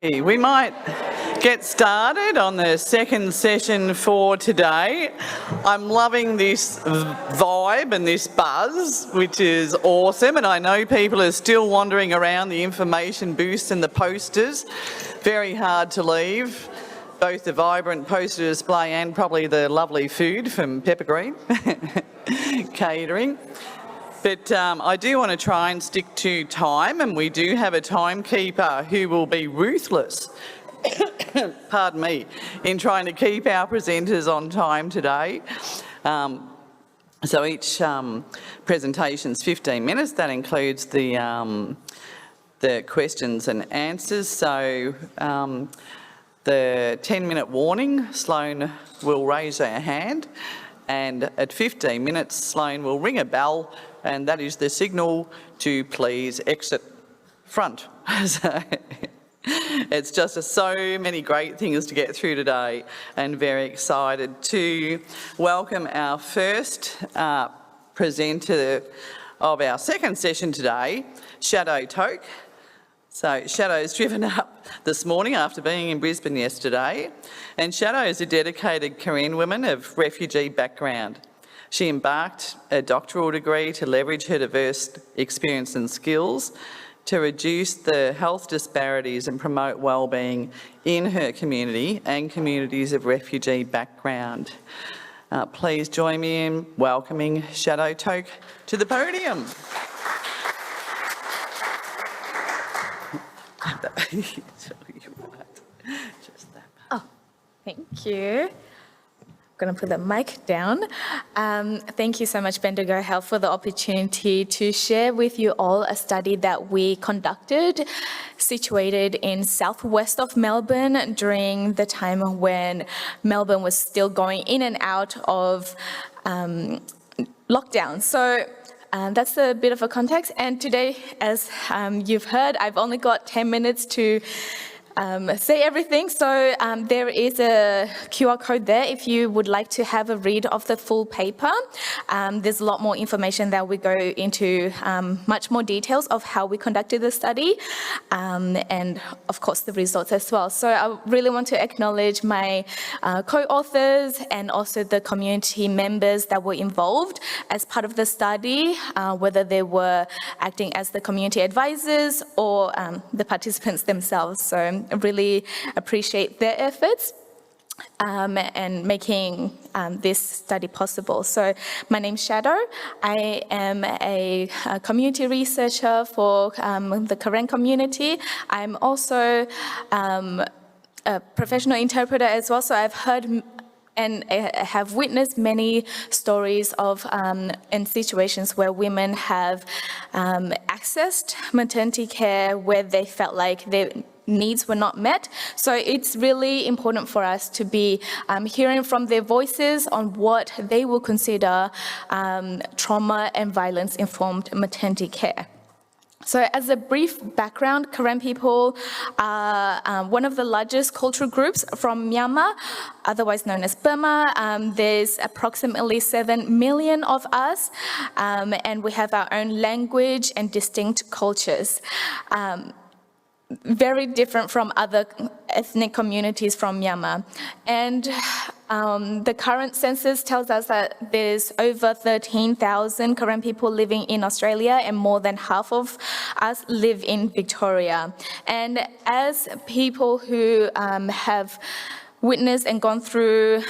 We might get started on the second session for today. I'm loving this vibe and this buzz, which is awesome, and I know people are still wandering around the information booths and the posters. Very hard to leave, both the vibrant poster display and probably the lovely food from Pepper Green Catering. But I do want to try and stick to time, and we do have a timekeeper who will be ruthless, pardon me, in trying to keep our presenters on time today. So each presentation's 15 minutes. That includes the questions and answers. So the 10-minute warning, Sloane will raise her hand, and at 15 minutes, Sloane will ring a bell, and that is the signal to please exit front. So it's just so many great things to get through today, and very excited to welcome our first presenter of our second session today, Shadow Toke. So Shadow's driven up this morning after being in Brisbane yesterday, and Shadow is a dedicated Korean woman of refugee background. She embarked a doctoral degree to leverage her diverse experience and skills to reduce the health disparities and promote wellbeing in her community and communities of refugee background. Please join me in welcoming Shadow Toke to the podium. Oh, thank you. I'm going to put the mic down. Thank you so much, Bendigo Health, for the opportunity to share with you all a study that we conducted situated in southwest of Melbourne during the time when Melbourne was still going in and out of lockdown. So that's a bit of a context. And today, as you've heard, I've only got 10 minutes to say everything. So there is a QR code there if you would like to have a read of the full paper. There's a lot more information that we go into much more details of how we conducted the study and of course the results as well. So I really want to acknowledge my co-authors and also the community members that were involved as part of the study, whether they were acting as the community advisors or the participants themselves. So I really appreciate their efforts and making this study possible. So my name's Shadow. I am a community researcher for the Korean community. I'm also a professional interpreter as well, so I've heard and have witnessed many stories of and situations where women have accessed maternity care where they felt like their needs were not met. So it's really important for us to be hearing from their voices on what they will consider trauma and violence-informed maternity care. So as a brief background, Korean people are one of the largest cultural groups from Myanmar, otherwise known as Burma. There's approximately 7 million of us, and we have our own language and distinct cultures. Very different from other ethnic communities from Myanmar. And the current census tells us that there's over 13,000 Korean people living in Australia, and more than half of us live in Victoria. And as people who have witnessed and gone through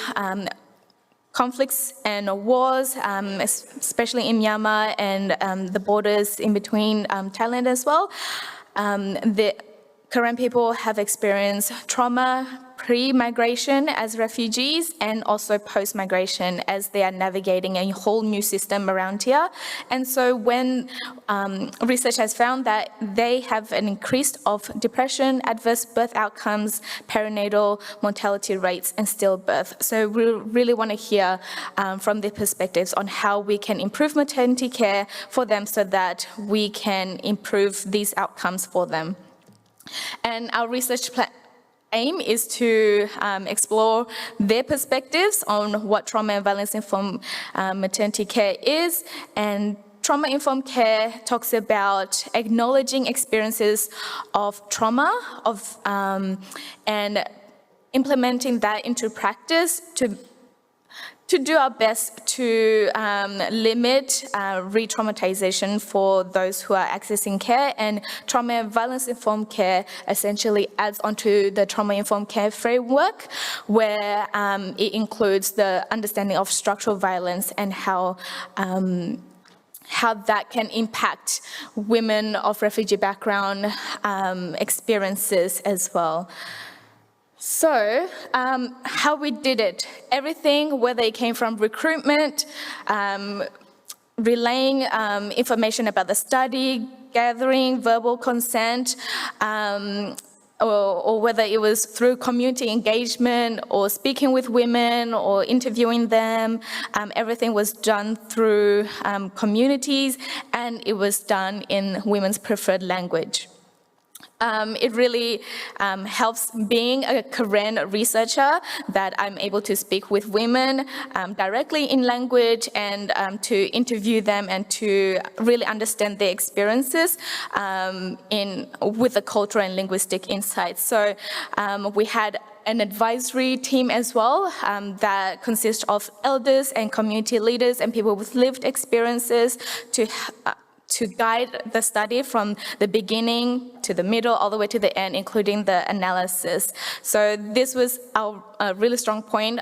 conflicts and wars, especially in Myanmar and the borders in between Thailand as well, the Korean people have experienced trauma pre-migration as refugees and also post-migration as they are navigating a whole new system around here. And so when research has found that they have an increase of depression, adverse birth outcomes, perinatal mortality rates, and stillbirth. So we really want to hear from their perspectives on how we can improve maternity care for them so that we can improve these outcomes for them. And our research aim is to explore their perspectives on what trauma and violence-informed maternity care is, and trauma-informed care talks about acknowledging experiences of trauma, and implementing that into practice to do our best to limit re-traumatization for those who are accessing care. And trauma and violence-informed care essentially adds onto the trauma-informed care framework, where it includes the understanding of structural violence and how that can impact women of refugee background experiences as well. So, how we did it, everything, whether it came from recruitment, relaying information about the study, gathering verbal consent, or whether it was through community engagement or speaking with women or interviewing them, everything was done through communities, and it was done in women's preferred language. It really helps being a Karen researcher that I'm able to speak with women directly in language and to interview them and to really understand their experiences with the cultural and linguistic insights. So we had an advisory team as well that consists of elders and community leaders and people with lived experiences to guide the study from the beginning to the middle, all the way to the end, including the analysis. So this was a really strong point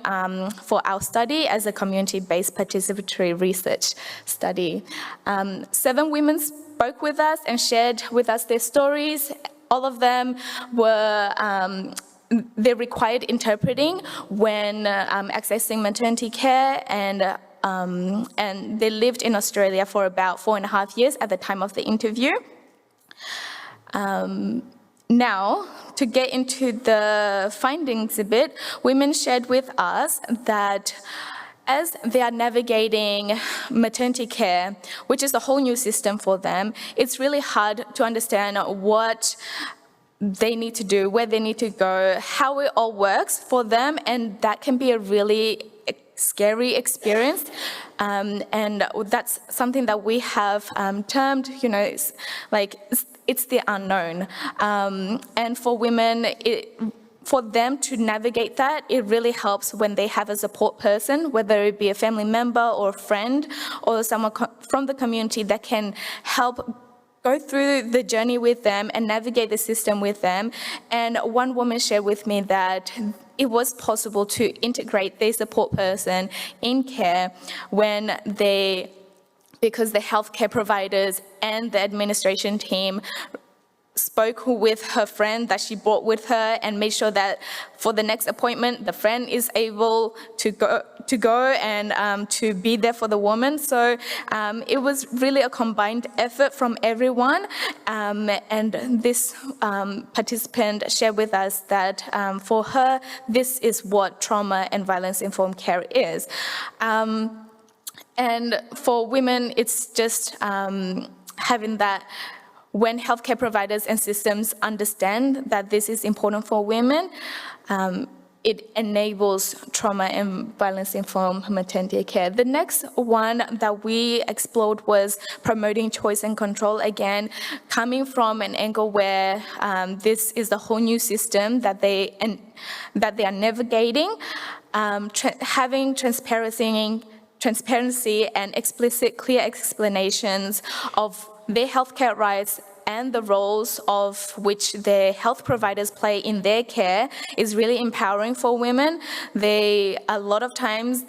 for our study as a community-based participatory research study. 7 women spoke with us and shared with us their stories. All of them were they required interpreting when accessing maternity care, and they lived in Australia for about 4.5 years at the time of the interview. Now, to get into the findings a bit, women shared with us that as they are navigating maternity care, which is a whole new system for them, it's really hard to understand what they need to do, where they need to go, how it all works for them, and that can be a really scary experience, and that's something that we have termed, it's the unknown. And for women, for them to navigate that, it really helps when they have a support person, whether it be a family member or a friend or someone from the community that can help go through the journey with them and navigate the system with them. And one woman shared with me that it was possible to integrate their support person in care because the healthcare providers and the administration team spoke with her friend that she brought with her and made sure that for the next appointment, the friend is able to go and to be there for the woman. So it was really a combined effort from everyone. And this participant shared with us that for her, this is what trauma and violence-informed care is. And for women, it's just having that. When healthcare providers and systems understand that this is important for women, it enables trauma and violence-informed maternity care. The next one that we explored was promoting choice and control, again, coming from an angle where this is the whole new system that they are navigating, having transparency and explicit, clear explanations of their healthcare rights and the roles of which their health providers play in their care is really empowering for women. A lot of times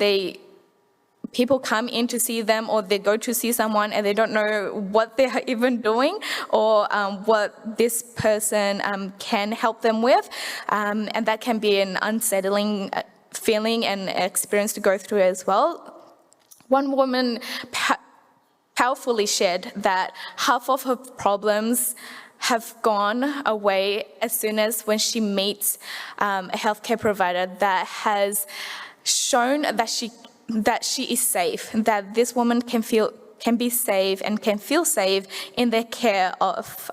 people come in to see them, or they go to see someone and they don't know what they're even doing or what this person can help them with, and that can be an unsettling feeling and experience to go through as well. One woman powerfully shared that half of her problems have gone away as soon as when she meets a healthcare provider that has shown that she is safe, that this woman can be safe and can feel safe in the care of,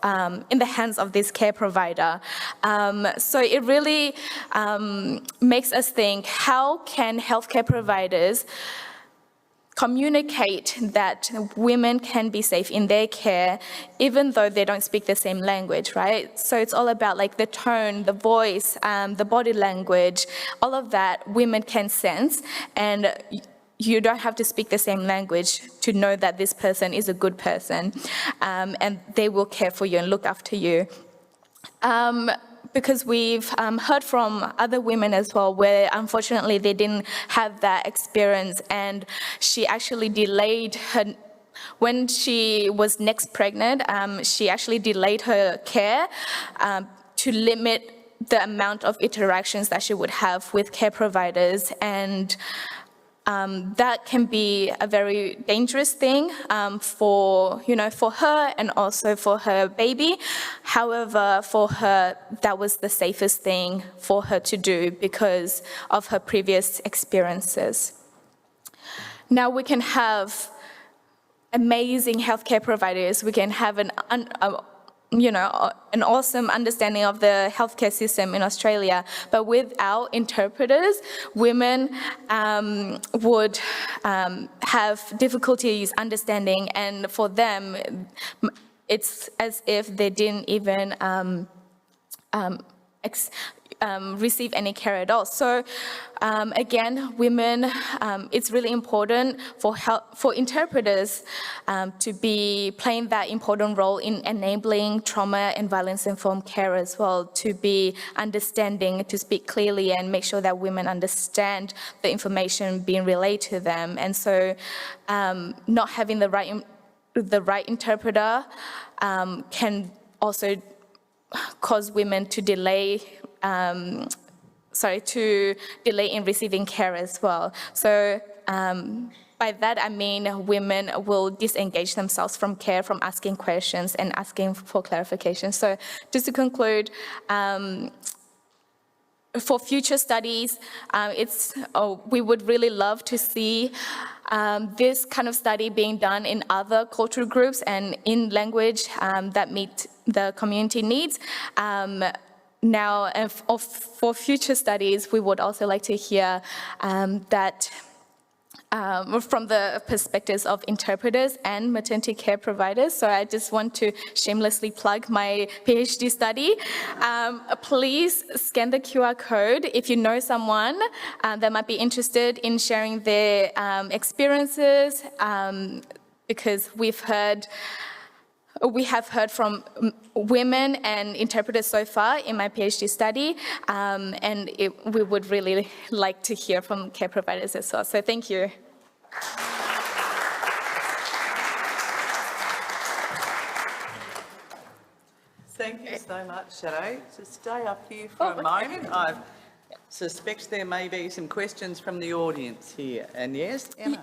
in the hands of this care provider. So it really makes us think, how can healthcare providers communicate that women can be safe in their care, even though they don't speak the same language, right? So it's all about like the tone, the voice, the body language, all of that women can sense, and you don't have to speak the same language to know that this person is a good person, and they will care for you and look after you. Because we've heard from other women as well, where unfortunately they didn't have that experience, and she actually delayed her, when she was next pregnant, she actually delayed her care to limit the amount of interactions that she would have with care providers, and that can be a very dangerous thing for her and also for her baby. However, for her, that was the safest thing for her to do because of her previous experiences. Now we can have amazing healthcare providers. We can have an awesome understanding of the healthcare system in Australia, but without interpreters, women would have difficulties understanding, and for them, it's as if they didn't even receive any care at all. So again, women, it's really important for interpreters to be playing that important role in enabling trauma and violence-informed care as well, to be understanding, to speak clearly and make sure that women understand the information being relayed to them. And so not having the right interpreter can also cause women to delay in receiving care as well. So by that I mean women will disengage themselves from care, from asking questions and asking for clarification. So just to conclude, for future studies, we would really love to see this kind of study being done in other cultural groups and in language that meet the community needs. Now, for future studies, we would also like to hear that from the perspectives of interpreters and maternity care providers. So I just want to shamelessly plug my PhD study. Please scan the QR code if you know someone that might be interested in sharing their experiences, because we have heard from women and interpreters so far in my PhD study, and we would really like to hear from care providers as well. So thank you. Thank you so much, Shadow. So stay up here for a moment. I suspect there may be some questions from the audience here. And yes, Emma.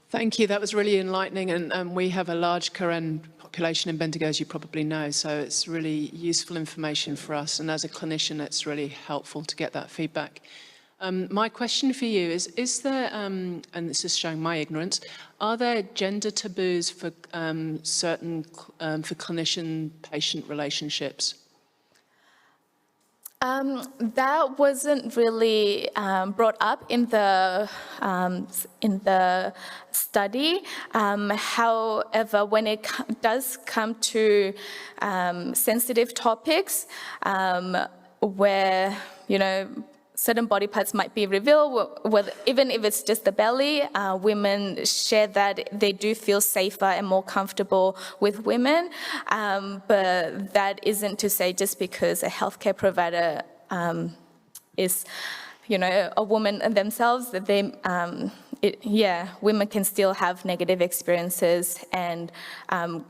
Thank you. That was really enlightening, and we have a large Karen population in Bendigo, as you probably know, so it's really useful information for us, and as a clinician it's really helpful to get that feedback. My question for you is there, and this is showing my ignorance, are there gender taboos for for clinician-patient relationships? That wasn't really brought up in the study. However, when it does come to sensitive topics, where certain body parts might be revealed, even if it's just the belly, women share that they do feel safer and more comfortable with women. But that isn't to say just because a healthcare provider is, a woman themselves, that they, women can still have negative experiences and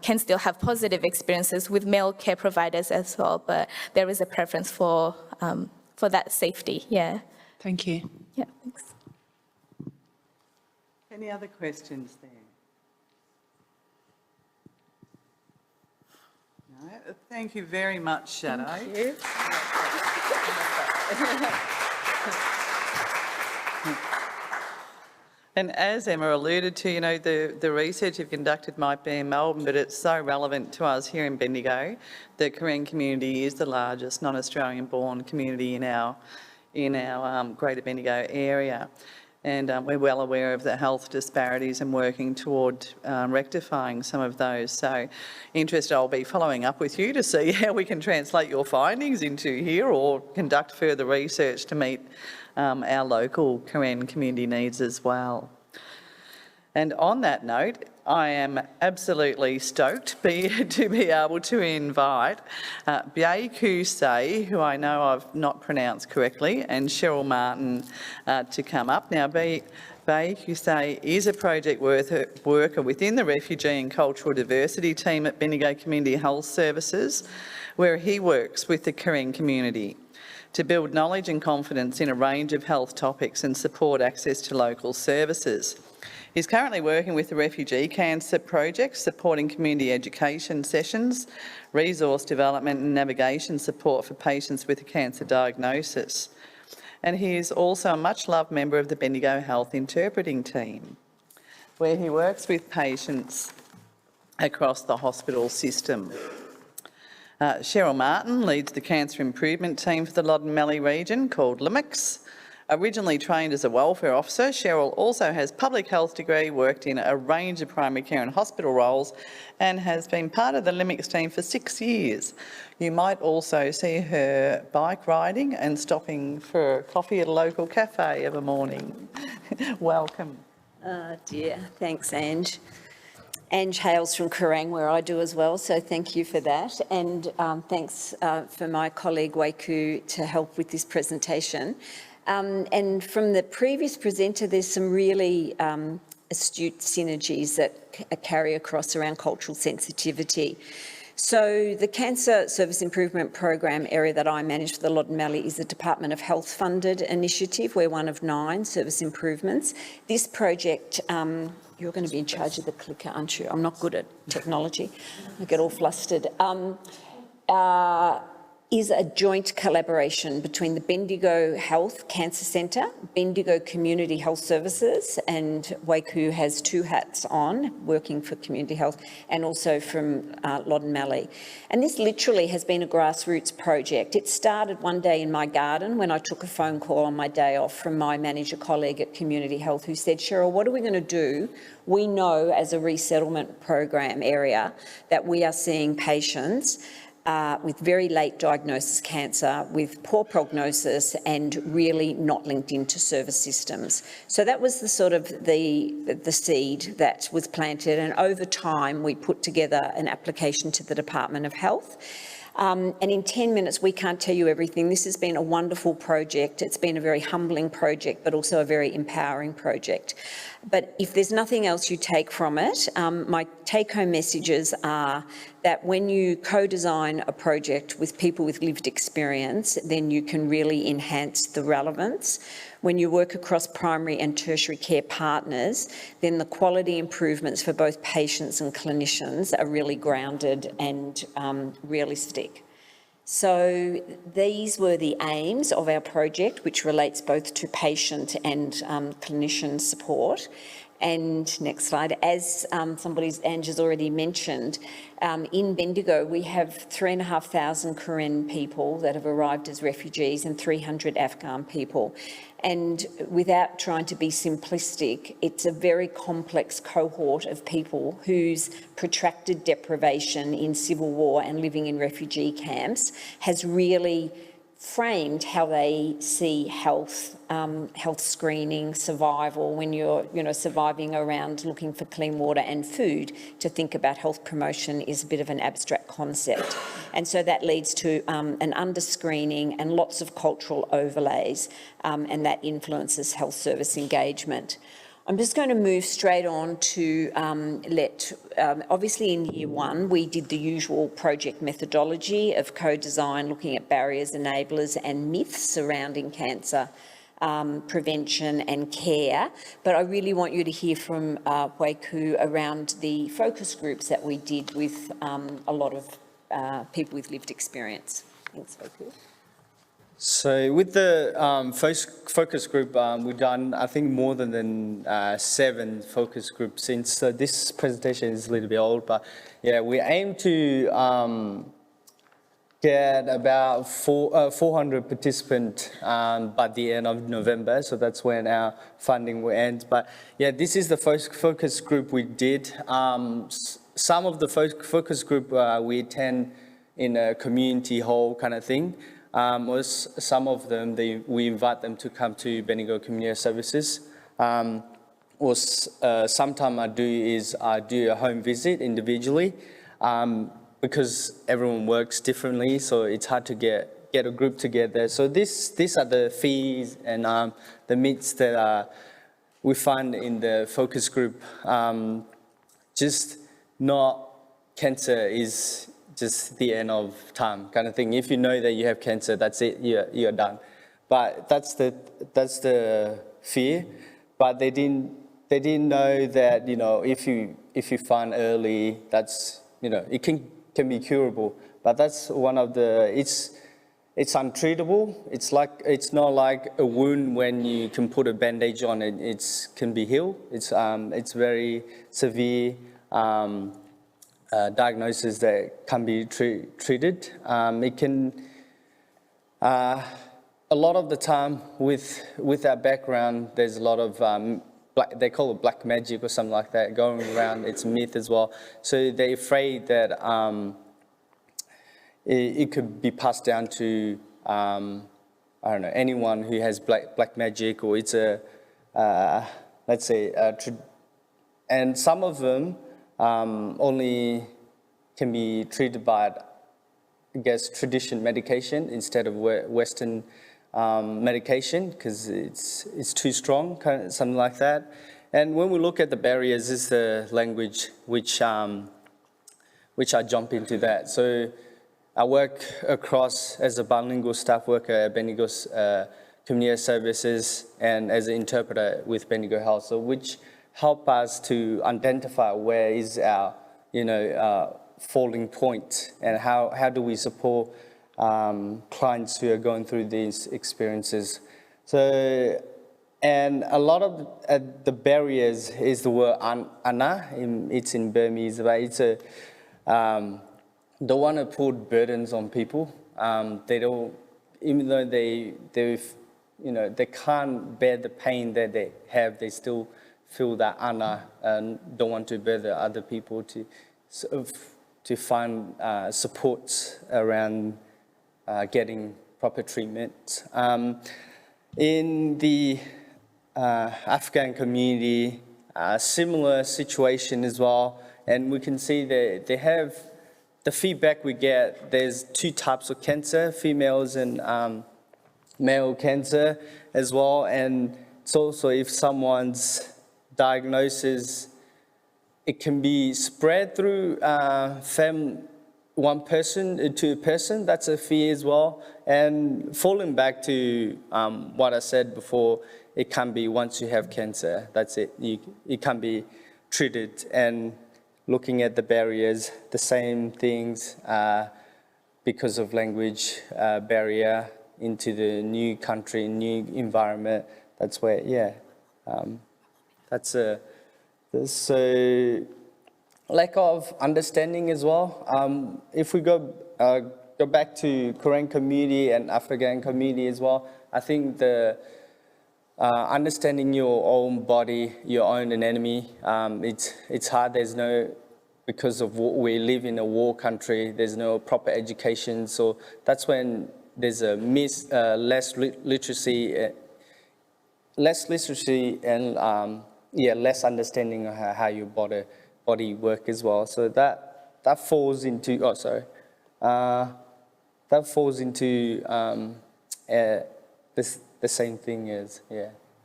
can still have positive experiences with male care providers as well. But there is a preference for that safety, yeah. Thank you. Yeah, thanks. Any other questions there? No? Thank you very much, Shadow. Thank you. And as Emma alluded to, the research you've conducted might be in Melbourne, but it's so relevant to us here in Bendigo. The Korean community is the largest non-Australian born community in our Greater Bendigo area. And we're well aware of the health disparities and working toward rectifying some of those. So interested, I'll be following up with you to see how we can translate your findings into here or conduct further research to meet our local Karen community needs as well. And on that note, I am absolutely stoked to be able to invite Byaku Say, who I know I've not pronounced correctly, and Cheryl Martin to come up. Now, Byaku Say is a project worker within the Refugee and Cultural Diversity team at Bendigo Community Health Services, where he works with the Karen community to build knowledge and confidence in a range of health topics and support access to local services. He's currently working with the Refugee Cancer Project, supporting community education sessions, resource development and navigation support for patients with a cancer diagnosis. And he is also a much-loved member of the Bendigo Health Interpreting Team, where he works with patients across the hospital system. Cheryl Martin leads the Cancer Improvement Team for the Loddon Mallee region, called LMICS. Originally trained as a welfare officer, Cheryl also has public health degree, worked in a range of primary care and hospital roles, and has been part of the LMICS team for 6 years. You might also see her bike riding and stopping for coffee at a local cafe of a morning. Welcome. Dear, thanks, Ange. Ange hails from Kerang, where I do as well, so thank you for that. And thanks for my colleague Waku to help with this presentation. And from the previous presenter, there's some really astute synergies that carry across around cultural sensitivity. So the Cancer Service Improvement Program area that I manage for the Loddon Mallee is a Department of Health funded initiative. We're one of 9 service improvements. This project, you're going to be in charge of the clicker, aren't you? I'm not good at technology. I get all flustered. Is a joint collaboration between the Bendigo Health Cancer Centre, Bendigo Community Health Services, and Waku has 2 hats on, working for community health, and also from Loddon Mallee. And this literally has been a grassroots project. It started one day in my garden when I took a phone call on my day off from my manager colleague at Community Health who said, Cheryl, what are we going to do? We know as a resettlement program area that we are seeing patients with very late diagnosis cancer, with poor prognosis and really not linked into service systems. So that was the sort of the seed that was planted, and over time we put together an application to the Department of Health. And in 10 minutes, we can't tell you everything. This has been a wonderful project. It's been a very humbling project, but also a very empowering project. But if there's nothing else you take from it, my take-home messages are that when you co-design a project with people with lived experience, then you can really enhance the relevance. When you work across primary and tertiary care partners, then the quality improvements for both patients and clinicians are really grounded and realistic. So these were the aims of our project, which relates both to patient and clinician support. And next slide, as Ange has already mentioned, in Bendigo we have 3,500 Karen people that have arrived as refugees and 300 Afghan people. And without trying to be simplistic, it's a very complex cohort of people whose protracted deprivation in civil war and living in refugee camps has really framed how they see health, health screening, survival, when you're surviving around looking for clean water and food. To think about health promotion is a bit of an abstract concept. And so that leads to an under-screening and lots of cultural overlays, and that influences health service engagement. I'm just going to move straight on to obviously in year 1, we did the usual project methodology of co-design, looking at barriers, enablers and myths surrounding cancer prevention and care. But I really want you to hear from Waku around the focus groups that we did with a lot of people with lived experience. Thanks, Waku. So with the focus group, we've done, I think, more than 7 focus groups since this presentation is a little bit old, but yeah, we aim to get about 400 participants by the end of November. So that's when our funding will end. But yeah, this is the first focus group we did. Some of the focus group we attend in a community hall kind of thing. Was some of them, we invite them to come to Bendigo Community Services. Or sometimes I do a home visit individually. Because everyone works differently, so it's hard to get a group together. So these are the fees and the myths that we find in the focus group. Just not cancer is just the end of time kind of thing. If you know that you have cancer, that's it. You're done. But that's the fear. But they didn't know that if you find early, that's it can be curable, but that's one of the, it's untreatable. It's not like a wound when you can put a bandage on it, it can be healed. It's very severe diagnosis that can be treated. It can, a lot of the time with our background, there's a lot of they call it black magic or something like that going around. It's a myth as well. So they're afraid that it could be passed down to, I don't know, anyone who has black magic, or it's let's say, and some of them only can be treated by, I guess, traditional medication instead of Western medication, because it's too strong, something like that. And when we look at the barriers, is the language which I jump into that. So I work across as a bilingual staff worker at Bendigo's Community Services and as an interpreter with Bendigo Health, so which help us to identify where is our falling point and how do we support clients who are going through these experiences. So, and a lot of the barriers is the word ana, it's in Burmese, but it's don't want to put burdens on people. They don't, even though they can't bear the pain that they have, they still feel that ana and don't want to bother other people to find support around getting proper treatment. In the Afghan community, similar situation as well, and we can see that they have the feedback we get. There's two types of cancer, females and male cancer as well, and it's also if someone's diagnosis, it can be spread through one person to a person. That's a fear as well. And falling back to what I said before, it can be once you have cancer, that's it. It can be treated. And looking at the barriers, the same things because of language barrier into the new country, new environment. That's where, so lack of understanding as well. If we go back to Korean community and Afghan community as well, I think the understanding your own body, your own anatomy, it's hard. There's no, because of we live in a war country, there's no proper education. So that's when there's a less literacy and less understanding of how your body work as well. So that falls into the same thing as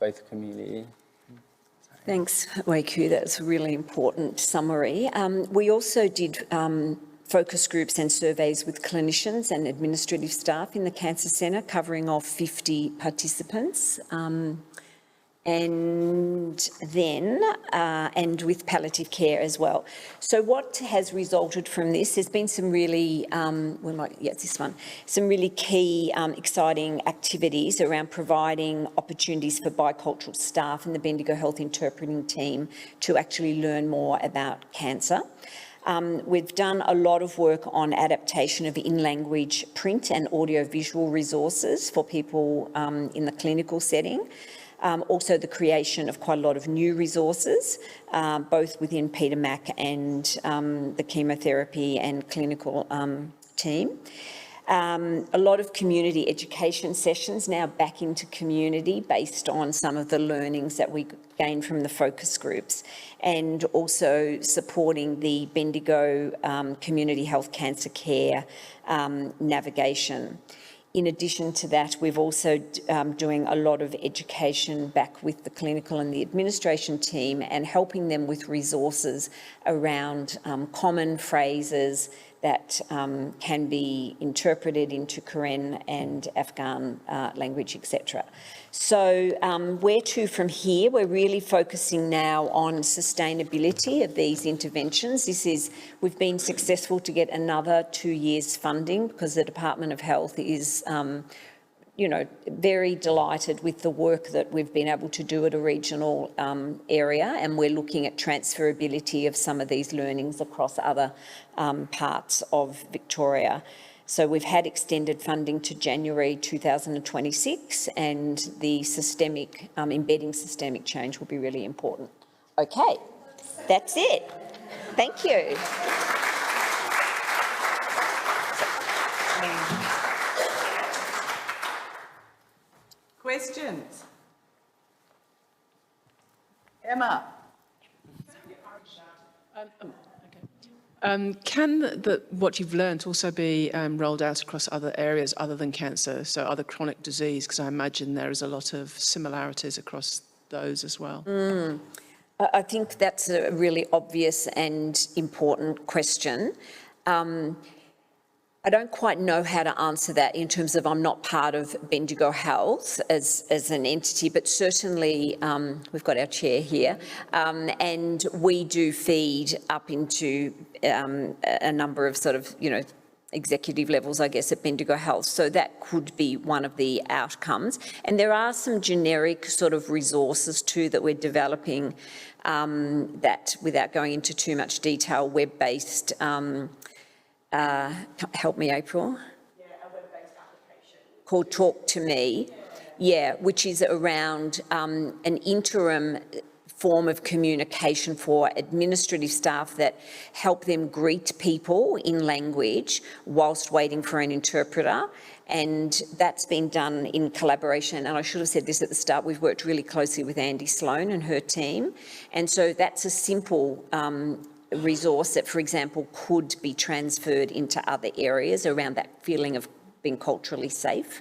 both community. Thanks, Wei-Ku. That's a really important summary. We also did focus groups and surveys with clinicians and administrative staff in the Cancer Centre, covering off 50 participants. And with palliative care as well. So what has resulted from this? There's been some really, some really key, exciting activities around providing opportunities for bicultural staff in the Bendigo Health interpreting team to actually learn more about cancer. We've done a lot of work on adaptation of in-language print and audio-visual resources for people in the clinical setting. Also the creation of quite a lot of new resources, both within Peter Mac and the chemotherapy and clinical team. A lot of community education sessions now back into community based on some of the learnings that we gained from the focus groups, and also supporting the Bendigo Community Health Cancer Care navigation. In addition to that, we've also doing a lot of education back with the clinical and the administration team and helping them with resources around common phrases that can be interpreted into Karen and Afghan language, etc. So where to from here? We're really focusing now on sustainability of these interventions. We've been successful to get another 2 years funding because the Department of Health is very delighted with the work that we've been able to do at a regional area, and we're looking at transferability of some of these learnings across other parts of Victoria. So we've had extended funding to January 2026, and the embedding systemic change will be really important. Okay, that's it. Thank you. Questions? Emma? Can what you've learnt also be rolled out across other areas other than cancer, so other chronic disease? Because I imagine there is a lot of similarities across those as well. I think that's a really obvious and important question. I don't quite know how to answer that in terms of I'm not part of Bendigo Health as an entity, but certainly we've got our chair here, and we do feed up into a number of executive levels, I guess, at Bendigo Health. So that could be one of the outcomes. And there are some generic sort of resources too that we're developing that, without going into too much detail, web-based. Help me, April. Yeah, a web-based application called Talk to Me. Yeah, which is around an interim form of communication for administrative staff that help them greet people in language whilst waiting for an interpreter. And that's been done in collaboration. And I should have said this at the start, we've worked really closely with Andy Sloan and her team. And so that's a simple resource that, for example, could be transferred into other areas around that feeling of being culturally safe.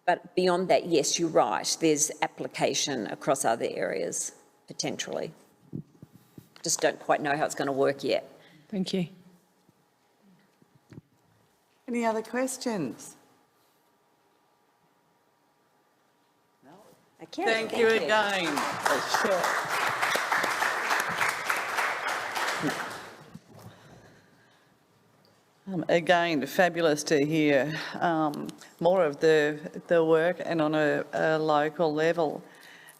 But beyond that, yes, you're right, there's application across other areas, potentially. Just don't quite know how it's going to work yet. Thank you. Any other questions? Okay, Thank you again. Again, fabulous to hear more of the work and on a local level,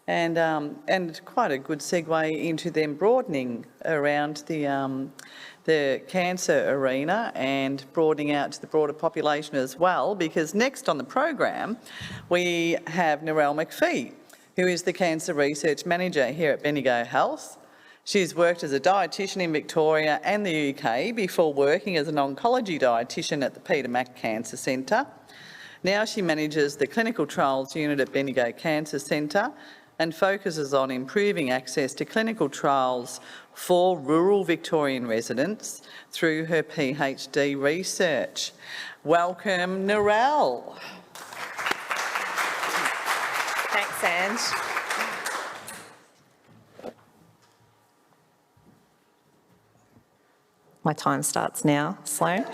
and quite a good segue into them broadening around the cancer arena and broadening out to the broader population as well, because next on the program we have Narelle McPhee, who is the Cancer Research Manager here at Bendigo Health. She's worked as a dietitian in Victoria and the UK before working as an oncology dietitian at the Peter Mac Cancer Centre. Now she manages the clinical trials unit at Bendigo Cancer Centre and focuses on improving access to clinical trials for rural Victorian residents through her PhD research. Welcome, Narelle. Thanks, Ange. My time starts now, Sloan.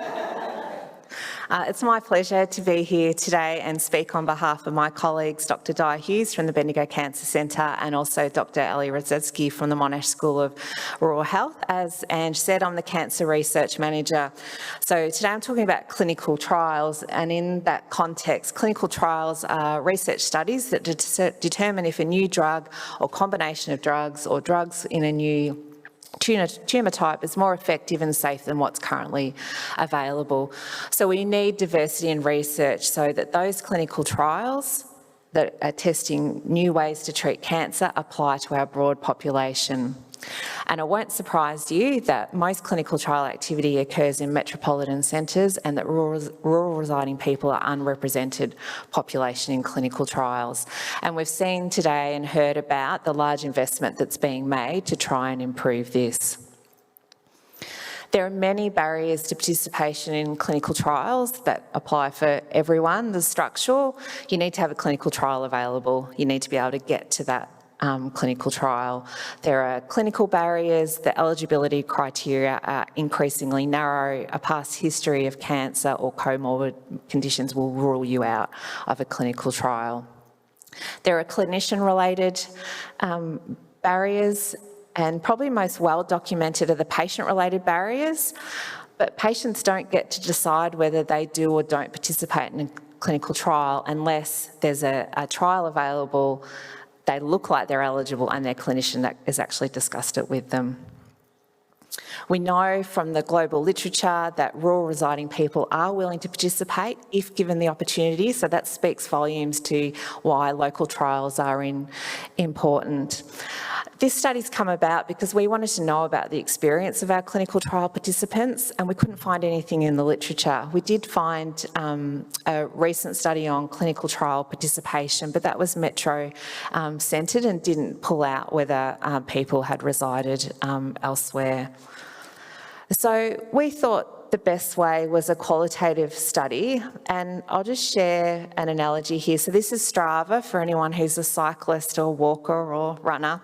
It's my pleasure to be here today and speak on behalf of my colleagues, Dr. Di Hughes from the Bendigo Cancer Centre and also Dr. Ali Radzewski from the Monash School of Rural Health. As Ange said, I'm the Cancer Research Manager. So today I'm talking about clinical trials, and in that context, clinical trials are research studies that determine if a new drug or combination of drugs or drugs in a new tumour type is more effective and safe than what's currently available. So we need diversity in research so that those clinical trials that are testing new ways to treat cancer apply to our broad population. And it won't surprise you that most clinical trial activity occurs in metropolitan centres and that rural residing people are unrepresented population in clinical trials. And we've seen today and heard about the large investment that's being made to try and improve this. There are many barriers to participation in clinical trials that apply for everyone. The structural, you need to have a clinical trial available. You need to be able to get to that clinical trial. There are clinical barriers. The eligibility criteria are increasingly narrow. A past history of cancer or comorbid conditions will rule you out of a clinical trial. There are clinician-related barriers, and probably most well documented are the patient-related barriers, but patients don't get to decide whether they do or don't participate in a clinical trial unless there's a trial available, they look like they're eligible, and their clinician that has actually discussed it with them. We know from the global literature that rural residing people are willing to participate if given the opportunity, so that speaks volumes to why local trials are important. This study's come about because we wanted to know about the experience of our clinical trial participants, and we couldn't find anything in the literature. We did find a recent study on clinical trial participation, but that was metro-centred and didn't pull out whether people had resided elsewhere. So we thought the best way was a qualitative study, and I'll just share an analogy here. So this is Strava for anyone who's a cyclist or walker or runner,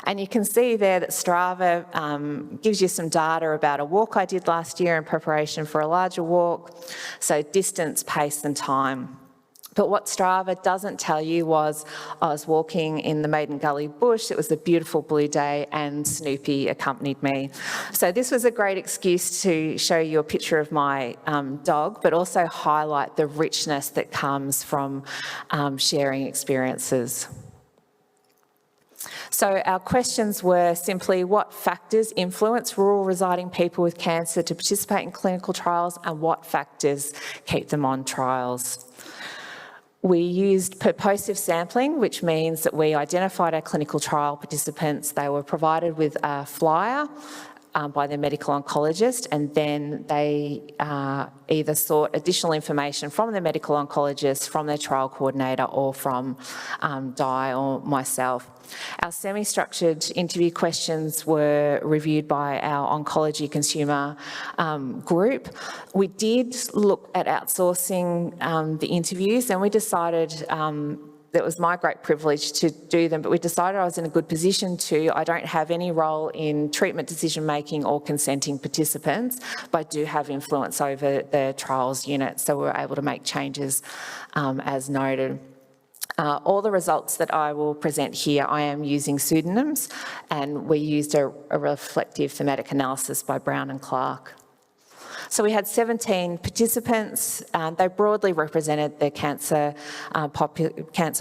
and you can see there that Strava gives you some data about a walk I did last year in preparation for a larger walk, so distance, pace and time. But what Strava doesn't tell you was I was walking in the Maiden Gully bush, it was a beautiful blue day, and Snoopy accompanied me. So this was a great excuse to show you a picture of my dog, but also highlight the richness that comes from sharing experiences. So our questions were simply, what factors influence rural residing people with cancer to participate in clinical trials, and what factors keep them on trials? We used purposive sampling, which means that we identified our clinical trial participants. They were provided with a flyer by their medical oncologist, and then they either sought additional information from their medical oncologist, from their trial coordinator, or from Di or myself. Our semi-structured interview questions were reviewed by our oncology consumer group. We did look at outsourcing the interviews, and we decided that was my great privilege to do them, but we decided I was in a good position to. I don't have any role in treatment decision-making or consenting participants, but I do have influence over the trials unit, so we were able to make changes as noted. All the results that I will present here, I am using pseudonyms, and we used a reflective thematic analysis by Brown and Clark. So we had 17 participants. They broadly represented the cancer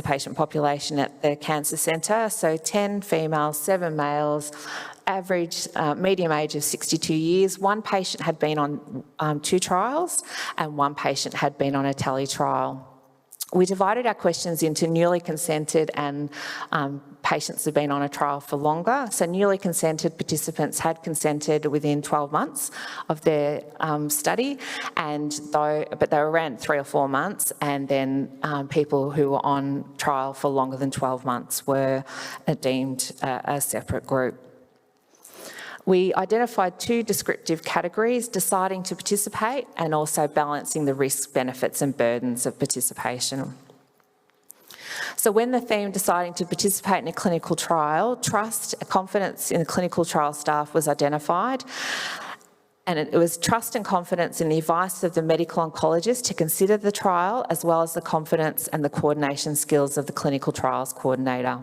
patient population at the cancer centre. So 10 females, 7 males, average medium age of 62 years. One patient had been on 2 trials, and one patient had been on a tele trial. We divided our questions into newly consented and patients who've been on a trial for longer. So newly consented participants had consented within 12 months of their study, but they were around 3 or 4 months, and then people who were on trial for longer than 12 months were deemed a separate group. We identified 2 descriptive categories: deciding to participate and also balancing the risks, benefits and burdens of participation. So when the theme deciding to participate in a clinical trial, trust, confidence in the clinical trial staff was identified, and it was trust and confidence in the advice of the medical oncologist to consider the trial, as well as the confidence and the coordination skills of the clinical trials coordinator.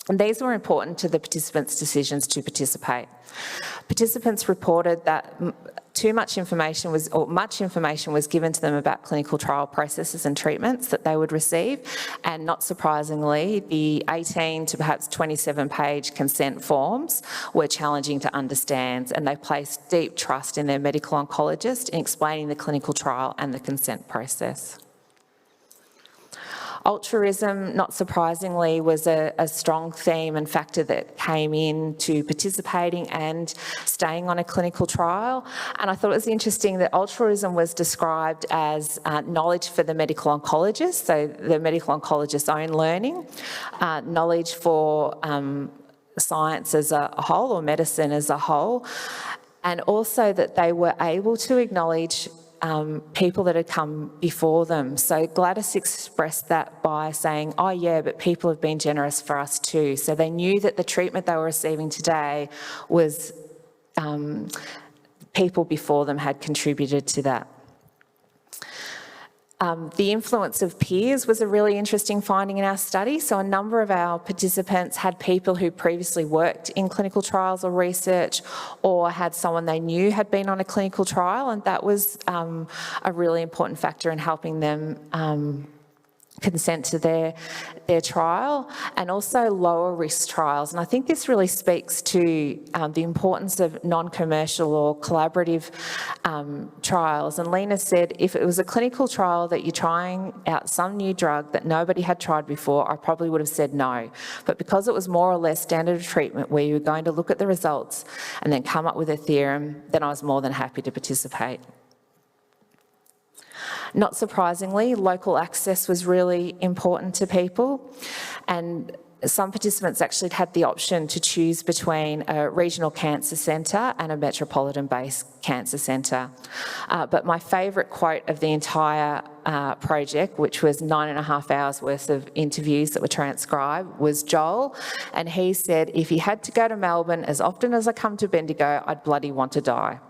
And these were important to the participants' decisions to participate. Participants reported that much information was given to them about clinical trial processes and treatments that they would receive, and not surprisingly, the 18 to perhaps 27-page consent forms were challenging to understand, and they placed deep trust in their medical oncologist in explaining the clinical trial and the consent process. Altruism, not surprisingly, was a strong theme and factor that came into participating and staying on a clinical trial. And I thought it was interesting that altruism was described as knowledge for the medical oncologist, so the medical oncologist's own learning, knowledge for science as a whole or medicine as a whole, and also that they were able to acknowledge people that had come before them. So Gladys expressed that by saying, oh yeah, but people have been generous for us too. So they knew that the treatment they were receiving today was people before them had contributed to that. The influence of peers was a really interesting finding in our study. So a number of our participants had people who previously worked in clinical trials or research, or had someone they knew had been on a clinical trial, and that was a really important factor in helping them consent to their trial, and also lower risk trials. And I think this really speaks to the importance of non-commercial or collaborative trials. And Lena said, if it was a clinical trial that you're trying out some new drug that nobody had tried before, I probably would have said no. But because it was more or less standard of treatment where you were going to look at the results and then come up with a theorem, then I was more than happy to participate. Not surprisingly, local access was really important to people, and some participants actually had the option to choose between a regional cancer centre and a metropolitan-based cancer centre. But my favourite quote of the entire project, which was 9.5 hours worth of interviews that were transcribed, was Joel, and he said, if he had to go to Melbourne as often as I come to Bendigo, I'd bloody want to die.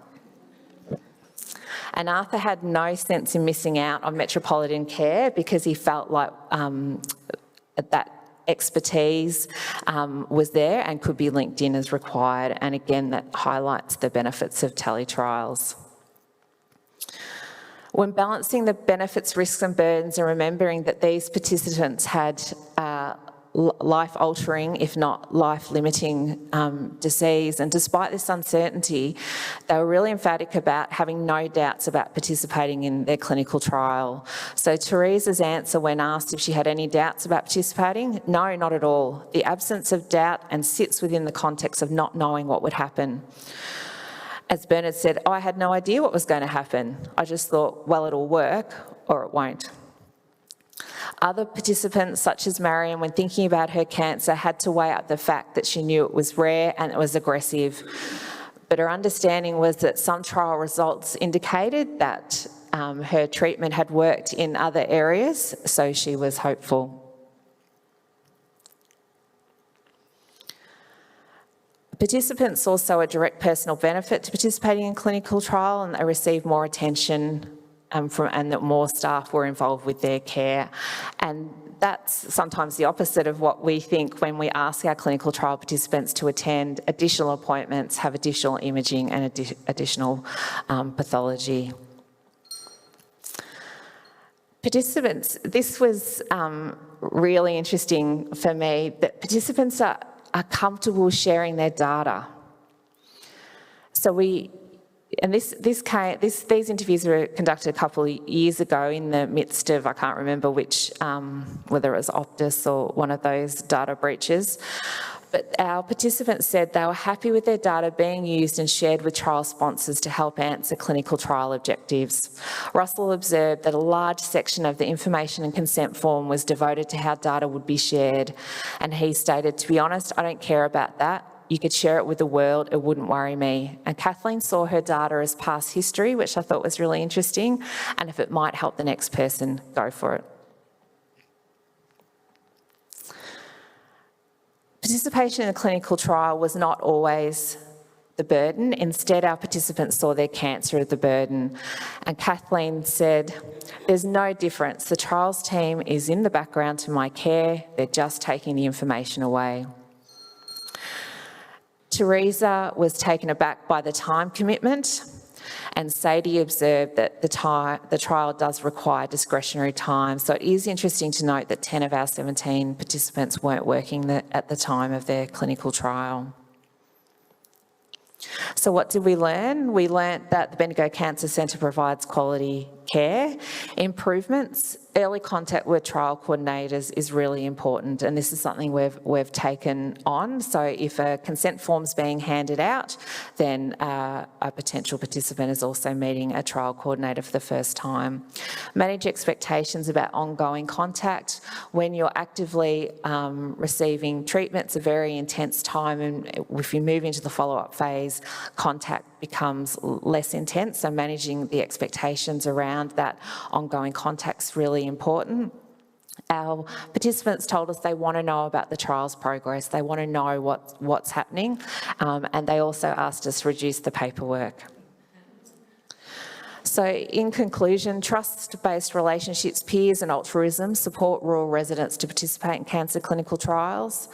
And Arthur had no sense in missing out on metropolitan care because he felt like that expertise was there and could be linked in as required. And again, that highlights the benefits of teletrials. When balancing the benefits, risks and burdens, and remembering that these participants had life-altering, if not life-limiting disease. And despite this uncertainty, they were really emphatic about having no doubts about participating in their clinical trial. So Teresa's answer when asked if she had any doubts about participating, no, not at all. The absence of doubt and sits within the context of not knowing what would happen. As Bernard said, I had no idea what was going to happen. I just thought, well, it'll work or it won't. Other participants, such as Marion, when thinking about her cancer, had to weigh up the fact that she knew it was rare and it was aggressive. But her understanding was that some trial results indicated that her treatment had worked in other areas, so she was hopeful. Participants saw a direct personal benefit to participating in clinical trial, and they received more attention and that more staff were involved with their care. And that's sometimes the opposite of what we think when we ask our clinical trial participants to attend additional appointments, have additional imaging and additional pathology. Participants, this was really interesting for me, that participants are comfortable sharing their data. So these interviews were conducted a couple of years ago in the midst of, I can't remember which, whether it was Optus or one of those data breaches. But our participants said they were happy with their data being used and shared with trial sponsors to help answer clinical trial objectives. Russell observed that a large section of the information and consent form was devoted to how data would be shared. And he stated, to be honest, I don't care about that. You could share it with the world, it wouldn't worry me. And Kathleen saw her data as past history, which I thought was really interesting, and if it might help the next person, go for it. Participation in a clinical trial was not always the burden. Instead, our participants saw their cancer as the burden. And Kathleen said, there's no difference. The trials team is in the background to my care. They're just taking the information away. Teresa was taken aback by the time commitment. And Sadie observed that the trial does require discretionary time. So it is interesting to note that 10 of our 17 participants weren't working at the time of their clinical trial. So what did we learn? We learnt that the Bendigo Cancer Centre provides quality care. Improvements, early contact with trial coordinators is really important, and this is something we've taken on. So if a consent form's being handed out, then a potential participant is also meeting a trial coordinator for the first time. Manage expectations about ongoing contact. When you're actively receiving treatment, it's a very intense time, and if you move into the follow-up phase, contact becomes less intense, so managing the expectations around that ongoing contact's really important. Our participants told us they want to know about the trial's progress, they want to know what's happening, and they also asked us to reduce the paperwork. So in conclusion, trust-based relationships, peers and altruism support rural residents to participate in cancer clinical trials.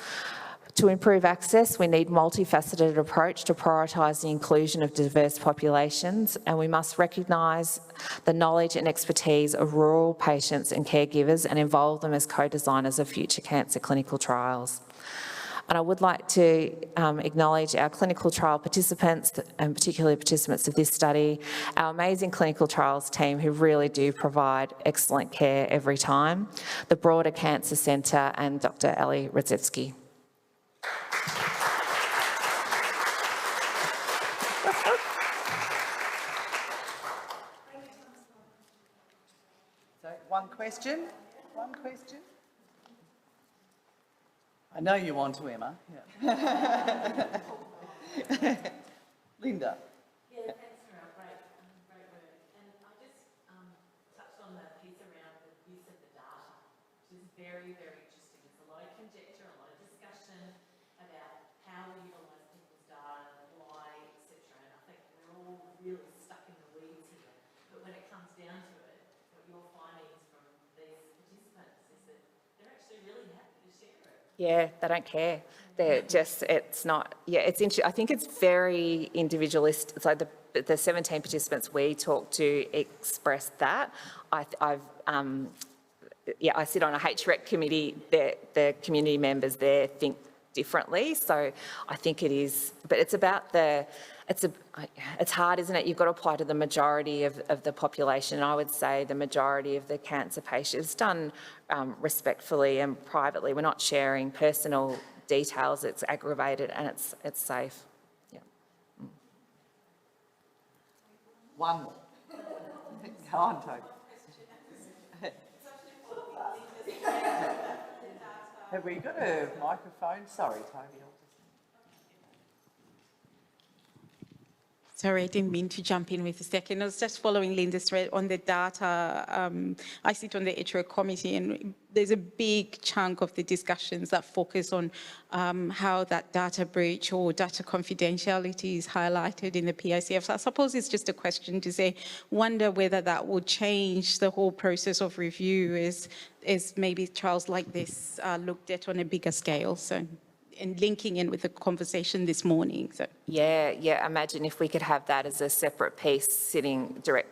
To improve access, we need a multifaceted approach to prioritise the inclusion of diverse populations, and we must recognise the knowledge and expertise of rural patients and caregivers and involve them as co-designers of future cancer clinical trials. And I would like to acknowledge our clinical trial participants, and particularly participants of this study, our amazing clinical trials team who really do provide excellent care every time, the broader Cancer Centre and Dr. Ali Radzewski. So one question? I know you want to, Emma. Yeah. Linda. Yeah, thanks for our great work. And I just touched on the piece around the use of the data, which is very, very interesting. There's a lot of conjecture, a lot of discussion about how we utilise people's data, why, etc. And I think we're all really stuck in the weeds here. But when it comes down to it, what your findings from these participants is that they're actually really happy to share it. Yeah, they don't care. They're just, it's not, yeah, it's interesting. I think it's very individualist. It's like the 17 participants we talked to expressed that. I sit on a HREC committee. The community members there think differently. So I think it is, but it's about it's hard, isn't it? You've got to apply to the majority of the population. And I would say the majority of the cancer patients done respectfully and privately. We're not sharing personal details. It's aggravated and it's safe. Yeah. One more. Go on, Toby. Have we got a microphone? Sorry, Toby. Sorry, I didn't mean to jump in with a second. I was just following Linda's thread on the data. I sit on the HREC committee, and there's a big chunk of the discussions that focus on how that data breach or data confidentiality is highlighted in the PICF. So I suppose it's just a question to say, wonder whether that will change the whole process of review as maybe trials like this are looked at on a bigger scale. So, and linking in with the conversation this morning. So Yeah. Imagine if we could have that as a separate piece sitting direct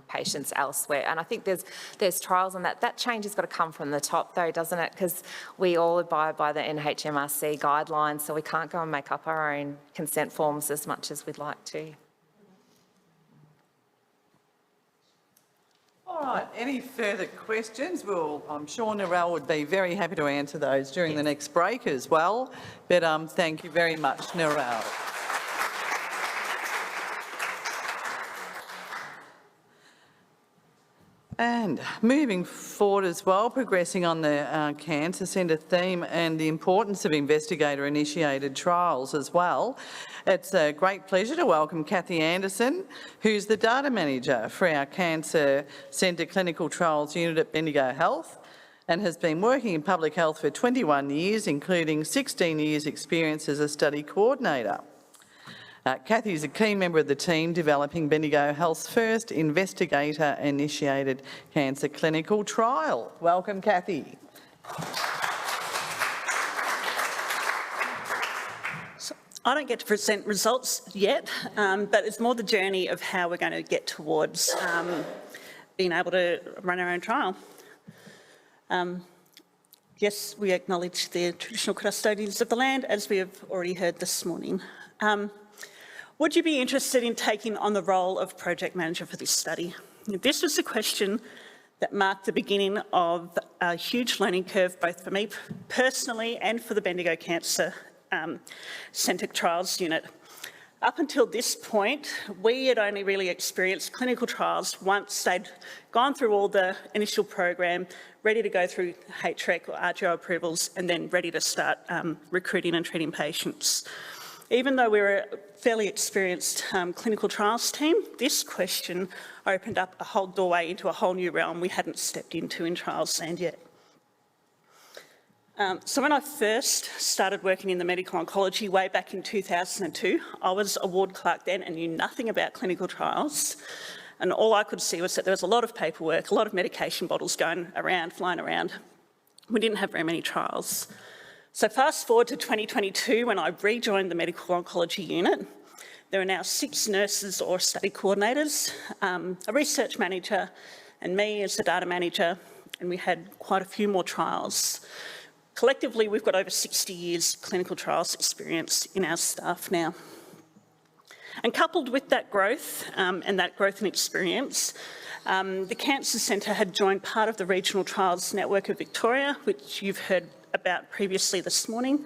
patients elsewhere. And I think there's trials on that. That change has got to come from the top though, doesn't it? Because we all abide by the NHMRC guidelines, so we can't go and make up our own consent forms as much as we'd like to. All right, any further questions? Well, I'm sure Narelle would be very happy to answer those during the next break as well. But thank you very much, Narelle. And moving forward as well, progressing on the Cancer Centre theme and the importance of investigator-initiated trials as well. It's a great pleasure to welcome Cathy Anderson, who's the data manager for our Cancer Centre Clinical Trials Unit at Bendigo Health and has been working in public health for 21 years, including 16 years experience as a study coordinator. Cathy is a key member of the team developing Bendigo Health's first investigator-initiated cancer clinical trial. Welcome, Cathy. I don't get to present results yet, but it's more the journey of how we're going to get towards being able to run our own trial. Yes, we acknowledge the traditional custodians of the land, as we have already heard this morning. Would you be interested in taking on the role of project manager for this study? This was a question that marked the beginning of a huge learning curve, both for me personally and for the Bendigo Cancer Centre Trials Unit. Up until this point, we had only really experienced clinical trials once they'd gone through all the initial program, ready to go through HREC or RTO approvals, and then ready to start recruiting and treating patients. Even though we were a fairly experienced clinical trials team, this question opened up a whole doorway into a whole new realm we hadn't stepped into in trials land yet. So when I first started working in the medical oncology way back in 2002, I was a ward clerk then and knew nothing about clinical trials. And all I could see was that there was a lot of paperwork, a lot of medication bottles going around, flying around. We didn't have very many trials. So fast forward to 2022, when I rejoined the medical oncology unit, there are now 6 nurses or study coordinators, a research manager, and me as the data manager, and we had quite a few more trials. Collectively, we've got over 60 years clinical trials experience in our staff now. And coupled with that growth and that growth in experience, the Cancer Centre had joined part of the Regional Trials Network of Victoria, which you've heard about previously this morning.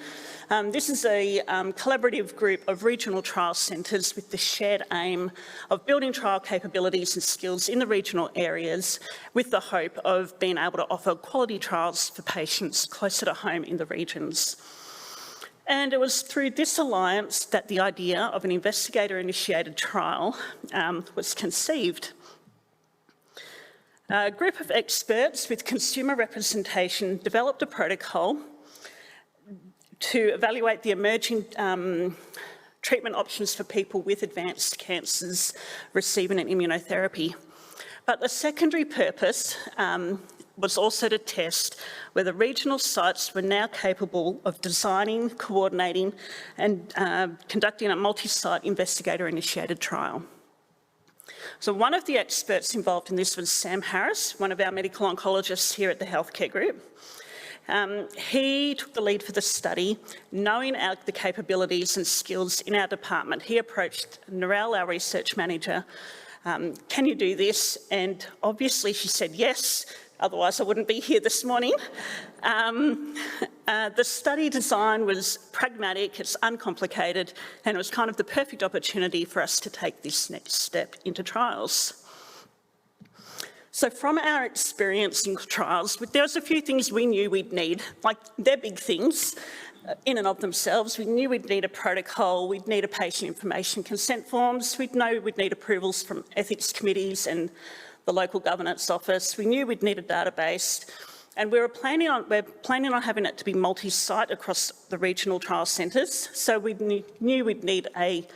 This is a collaborative group of regional trial centres with the shared aim of building trial capabilities and skills in the regional areas with the hope of being able to offer quality trials for patients closer to home in the regions. And it was through this alliance that the idea of an investigator-initiated trial was conceived. A group of experts with consumer representation developed a protocol to evaluate the emerging treatment options for people with advanced cancers receiving an immunotherapy. But the secondary purpose was also to test whether regional sites were now capable of designing, coordinating and conducting a multi-site investigator-initiated trial. So one of the experts involved in this was Sam Harris, one of our medical oncologists here at the healthcare group. He took the lead for the study, knowing the capabilities and skills in our department. He approached Narelle, our research manager, can you do this? And obviously she said yes, otherwise I wouldn't be here this morning. The study design was pragmatic, it's uncomplicated, and it was kind of the perfect opportunity for us to take this next step into trials. So from our experience in trials, there was a few things we knew we'd need, like they're big things in and of themselves. We knew we'd need a protocol, we'd need a patient information consent forms, we'd know we'd need approvals from ethics committees and the local governance office. We knew we'd need a database, and we're planning on having it to be multi-site across the regional trial centres. So we knew we'd need a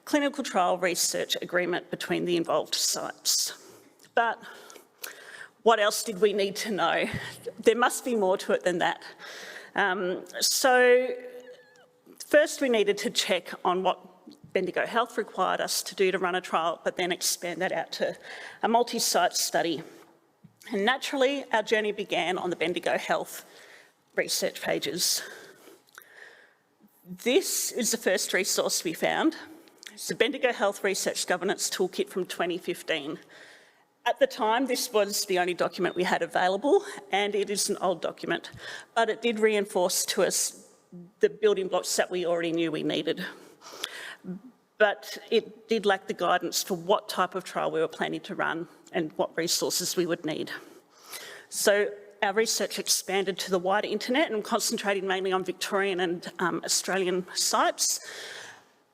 clinical trial research agreement between the involved sites. But what else did we need to know? There must be more to it than that. So first we needed to check on what Bendigo Health required us to do to run a trial, but then expand that out to a multi-site study. And naturally, our journey began on the Bendigo Health research pages. This is the first resource we found. It's the Bendigo Health Research Governance Toolkit from 2015. At the time, this was the only document we had available, and it is an old document, but it did reinforce to us the building blocks that we already knew we needed. But it did lack the guidance for what type of trial we were planning to run and what resources we would need. So our research expanded to the wider internet and concentrating mainly on Victorian and Australian sites.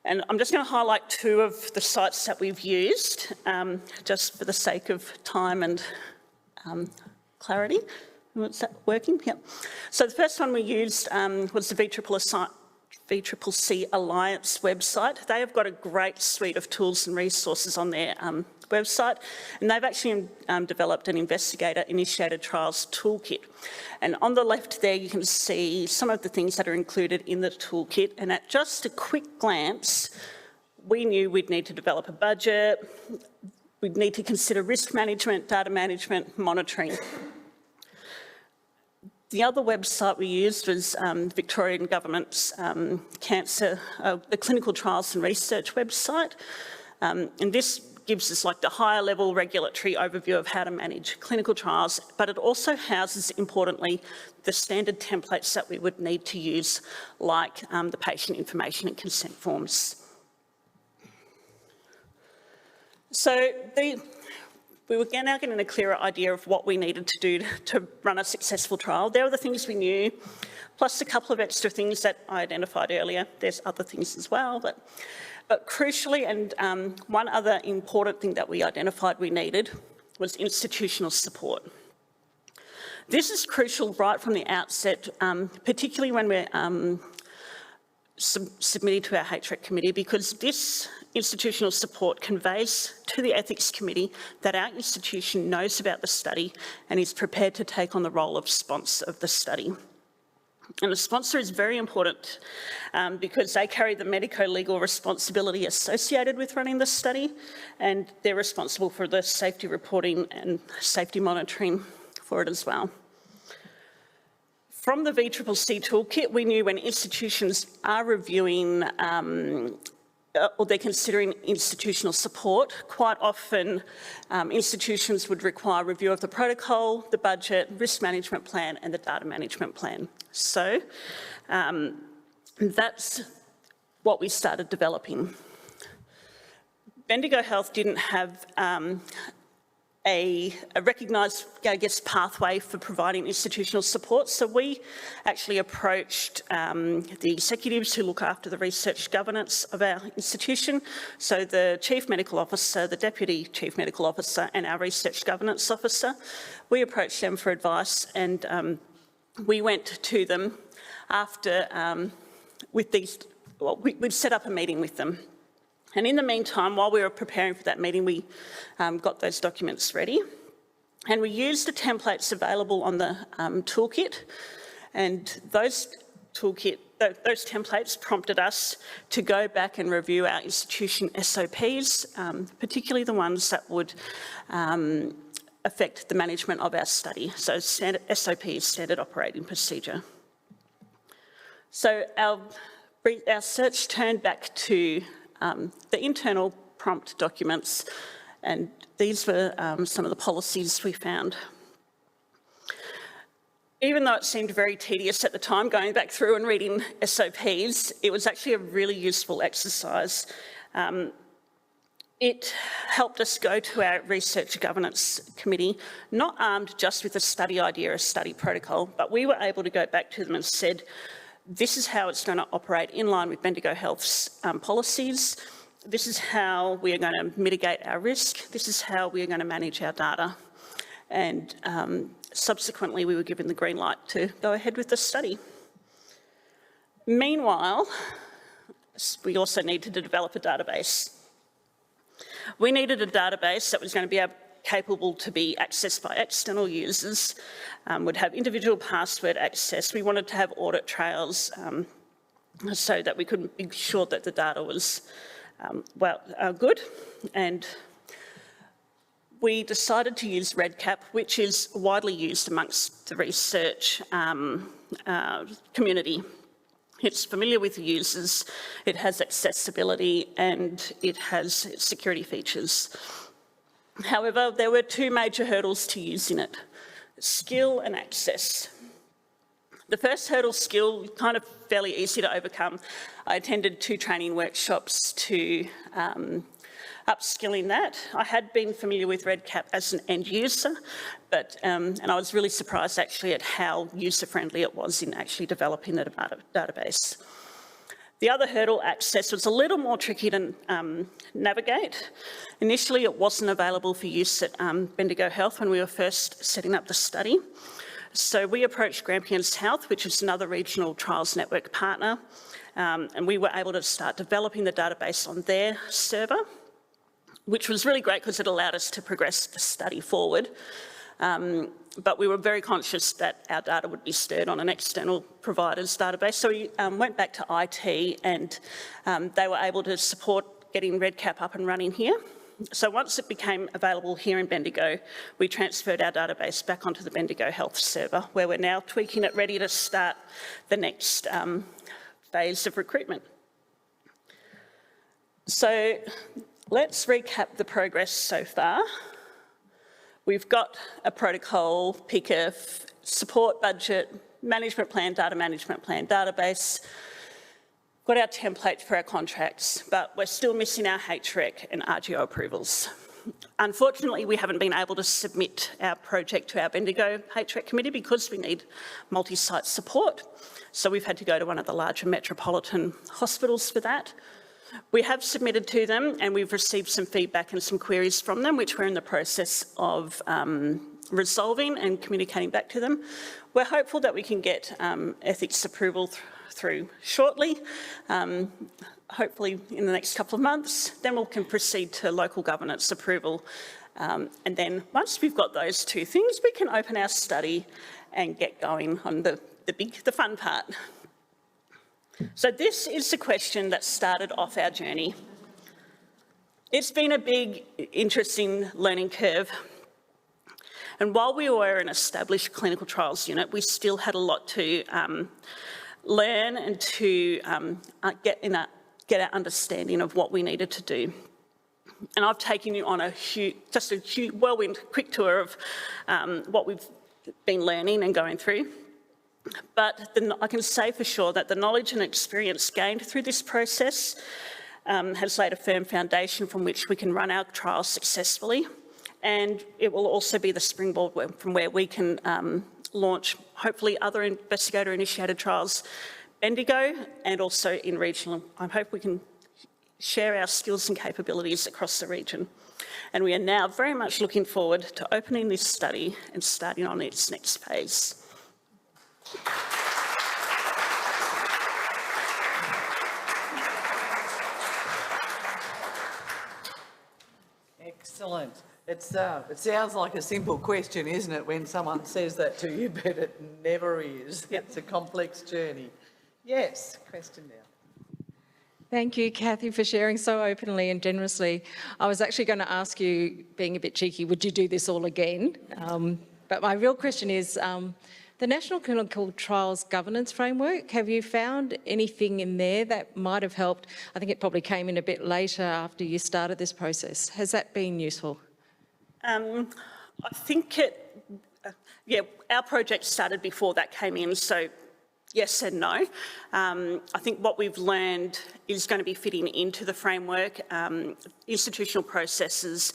And I'm just going to highlight 2 of the sites that we've used, just for the sake of time and clarity. Was that working? Yep. So the first one we used was the VCCC Alliance website. They have got a great suite of tools and resources on their website, and they've actually developed an investigator-initiated trials toolkit. And on the left there, you can see some of the things that are included in the toolkit, and at just a quick glance, we knew we'd need to develop a budget, we'd need to consider risk management, data management, monitoring. The other website we used was the Victorian Government's the Clinical Trials and Research website. And this gives us like the higher level regulatory overview of how to manage clinical trials, but it also houses, importantly, the standard templates that we would need to use, like the patient information and consent forms. So we were now getting a clearer idea of what we needed to do to run a successful trial. There are the things we knew, plus a couple of extra things that I identified earlier. There's other things as well, but crucially, and one other important thing that we identified we needed was institutional support. This is crucial right from the outset, particularly when we're submitting to our HREC committee, because this institutional support conveys to the ethics committee that our institution knows about the study and is prepared to take on the role of sponsor of the study. And the sponsor is very important because they carry the medico-legal responsibility associated with running the study, and they're responsible for the safety reporting and safety monitoring for it as well. From the VCCC toolkit, we knew when institutions are reviewing or they're considering institutional support, quite often institutions would require review of the protocol, the budget, risk management plan and the data management plan. So that's what we started developing. Bendigo Health didn't have a recognised, I guess, pathway for providing institutional support. So we actually approached the executives who look after the research governance of our institution. So the Chief Medical Officer, the Deputy Chief Medical Officer and our Research Governance Officer. We approached them for advice, and we went to them after with these, well, we'd set up a meeting with them. And in the meantime, while we were preparing for that meeting, we got those documents ready. And we used the templates available on the toolkit. And those templates prompted us to go back and review our institution SOPs, particularly the ones that would affect the management of our study. So standard SOPs, standard operating procedure. So our search turned back to the internal prompt documents, and these were some of the policies we found. Even though it seemed very tedious at the time, going back through and reading SOPs, it was actually a really useful exercise. It helped us go to our research governance committee, not armed just with a study idea, a study protocol, but we were able to go back to them and said, this is how it's going to operate in line with Bendigo Health's policies. This is how we are going to mitigate our risk. This is how we are going to manage our data. And subsequently, we were given the green light to go ahead with the study. Meanwhile, we also needed to develop a database. We needed a database that was going to be capable to be accessed by external users, would have individual password access. We wanted to have audit trails so that we could be sure that the data was good. And we decided to use REDCap, which is widely used amongst the research community. It's familiar with the users, it has accessibility and it has security features. However, there were two major hurdles to using it: skill and access. The first hurdle, skill, kind of fairly easy to overcome. I attended 2 training workshops to upskill in that. I had been familiar with REDCap as an end user, but and I was really surprised actually at how user-friendly it was in actually developing the database. The other hurdle, access, was a little more tricky to navigate. Initially, it wasn't available for use at Bendigo Health when we were first setting up the study. So we approached Grampians Health, which is another regional trials network partner, and we were able to start developing the database on their server. which was really great because it allowed us to progress the study forward. But we were very conscious that our data would be stored on an external provider's database. So we went back to IT and they were able to support getting RedCap up and running here. So once it became available here in Bendigo, we transferred our database back onto the Bendigo Health server, where we're now tweaking it ready to start the next phase of recruitment. So let's recap the progress so far. We've got a protocol, picker, support budget, management plan, data management plan, database. Got our template for our contracts, but we're still missing our HREC and RGO approvals. Unfortunately, we haven't been able to submit our project to our Bendigo HREC committee because we need multi-site support. So we've had to go to one of the larger metropolitan hospitals for that. We have submitted to them and we've received some feedback and some queries from them, which we're in the process of resolving and communicating back to them. We're hopeful that we can get ethics approval through shortly, hopefully in the next couple of months. Then we can proceed to local governance approval. And then once we've got those two things, we can open our study and get going on the fun part. So this is the question that started off our journey. It's been a big, interesting learning curve. And while we were an established clinical trials unit, we still had a lot to learn and to get our understanding of what we needed to do. And I've taken you on a huge whirlwind quick tour of what we've been learning and going through. But I can say for sure that the knowledge and experience gained through this process has laid a firm foundation from which we can run our trials successfully. And it will also be the springboard from where we can launch, hopefully, other investigator-initiated trials, Bendigo, and also in regional. I hope we can share our skills and capabilities across the region. And we are now very much looking forward to opening this study and starting on its next phase. Excellent. It sounds like a simple question, isn't it, when someone says that to you, but it never is. Yep. It's a complex journey. Yes, question now. Thank you, Kathy, for sharing so openly and generously. I was actually going to ask you, being a bit cheeky, would you do this all again? But my real question is, the National Clinical Trials Governance Framework, have you found anything in there that might have helped? I think it probably came in a bit later after you started this process. Has that been useful? I think our project started before that came in, so yes and no. I think what we've learned is going to be fitting into the framework. Institutional processes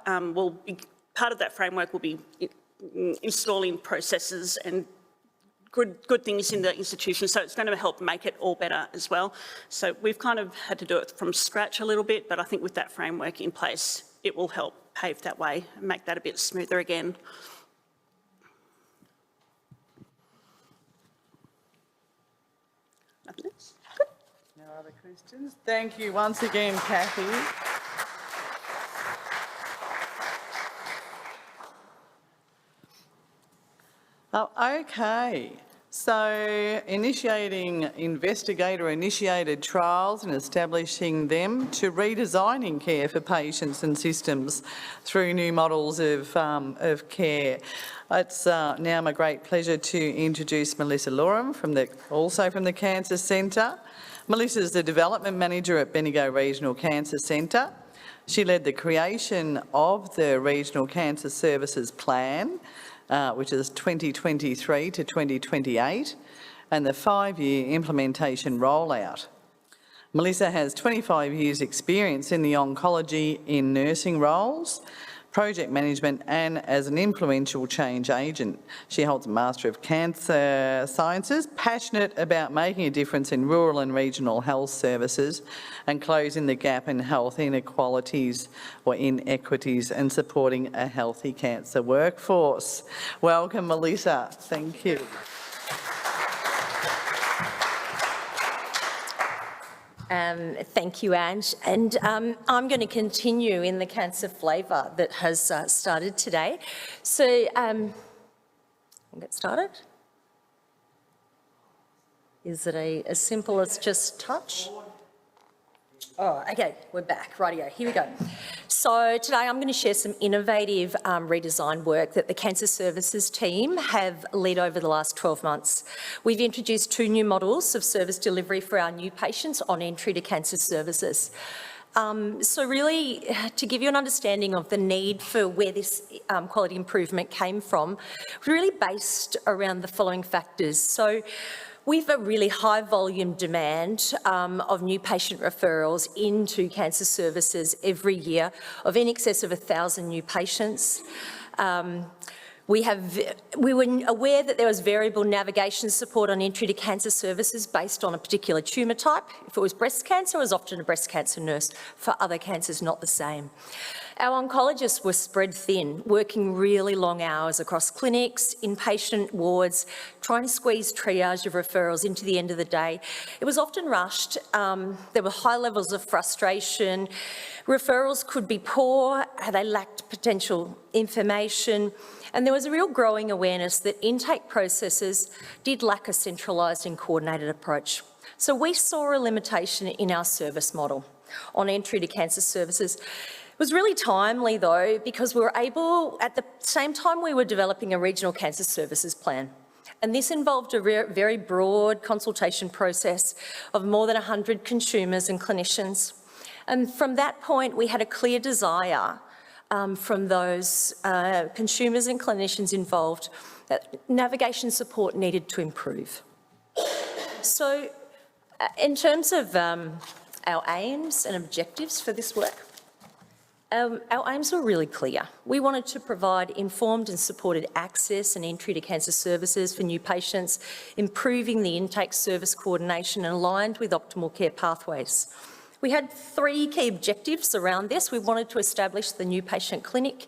will be, part of that framework will be installing processes and good things in the institution, so it's going to help make it all better as well. So we've kind of had to do it from scratch a little bit, but I think with that framework in place, it will help pave that way and make that a bit smoother again. Nothing else? Good. No other questions? Thank you once again, Kathy. Oh, okay, so initiating investigator-initiated trials and establishing them to redesigning care for patients and systems through new models of care. It's now my great pleasure to introduce Melissa Loram, also from the Cancer Centre. Melissa is the Development Manager at Bendigo Regional Cancer Centre. She led the creation of the Regional Cancer Services Plan, which is 2023 to 2028, and the 5-year implementation rollout. Melissa has 25 years experience in the oncology in nursing roles, project management and as an influential change agent. She holds a Master of Cancer Sciences, passionate about making a difference in rural and regional health services and closing the gap in health inequalities or inequities and supporting a healthy cancer workforce. Welcome, Melissa. Thank you. Thank you, Ange. And I'm going to continue in the cancer flavour that has started today. So, we'll get started. Is it as simple as just touch? Oh, okay, we're back. Rightio, here we go. So today I'm going to share some innovative redesign work that the Cancer Services team have led over the last 12 months. We've introduced 2 new models of service delivery for our new patients on entry to Cancer Services. So really, to give you an understanding of the need for where this quality improvement came from, really based around the following factors. So we've a really high volume demand of new patient referrals into cancer services every year of in excess of 1,000 new patients. We were aware that there was variable navigation support on entry to cancer services based on a particular tumour type. If it was breast cancer, it was often a breast cancer nurse. For other cancers, not the same. Our oncologists were spread thin, working really long hours across clinics, inpatient wards, trying to squeeze triage of referrals into the end of the day. It was often rushed. There were high levels of frustration. Referrals could be poor. They lacked potential information. And there was a real growing awareness that intake processes did lack a centralised and coordinated approach. So we saw a limitation in our service model on entry to cancer services. It was really timely though, because we were able, at the same time we were developing a regional cancer services plan. And this involved a very broad consultation process of more than 100 consumers and clinicians. And from that point, we had a clear desire from those consumers and clinicians involved that navigation support needed to improve. So in terms of our aims and objectives for this work, our aims were really clear. We wanted to provide informed and supported access and entry to cancer services for new patients, improving the intake service coordination and aligned with optimal care pathways. We had 3 key objectives around this. We wanted to establish the new patient clinic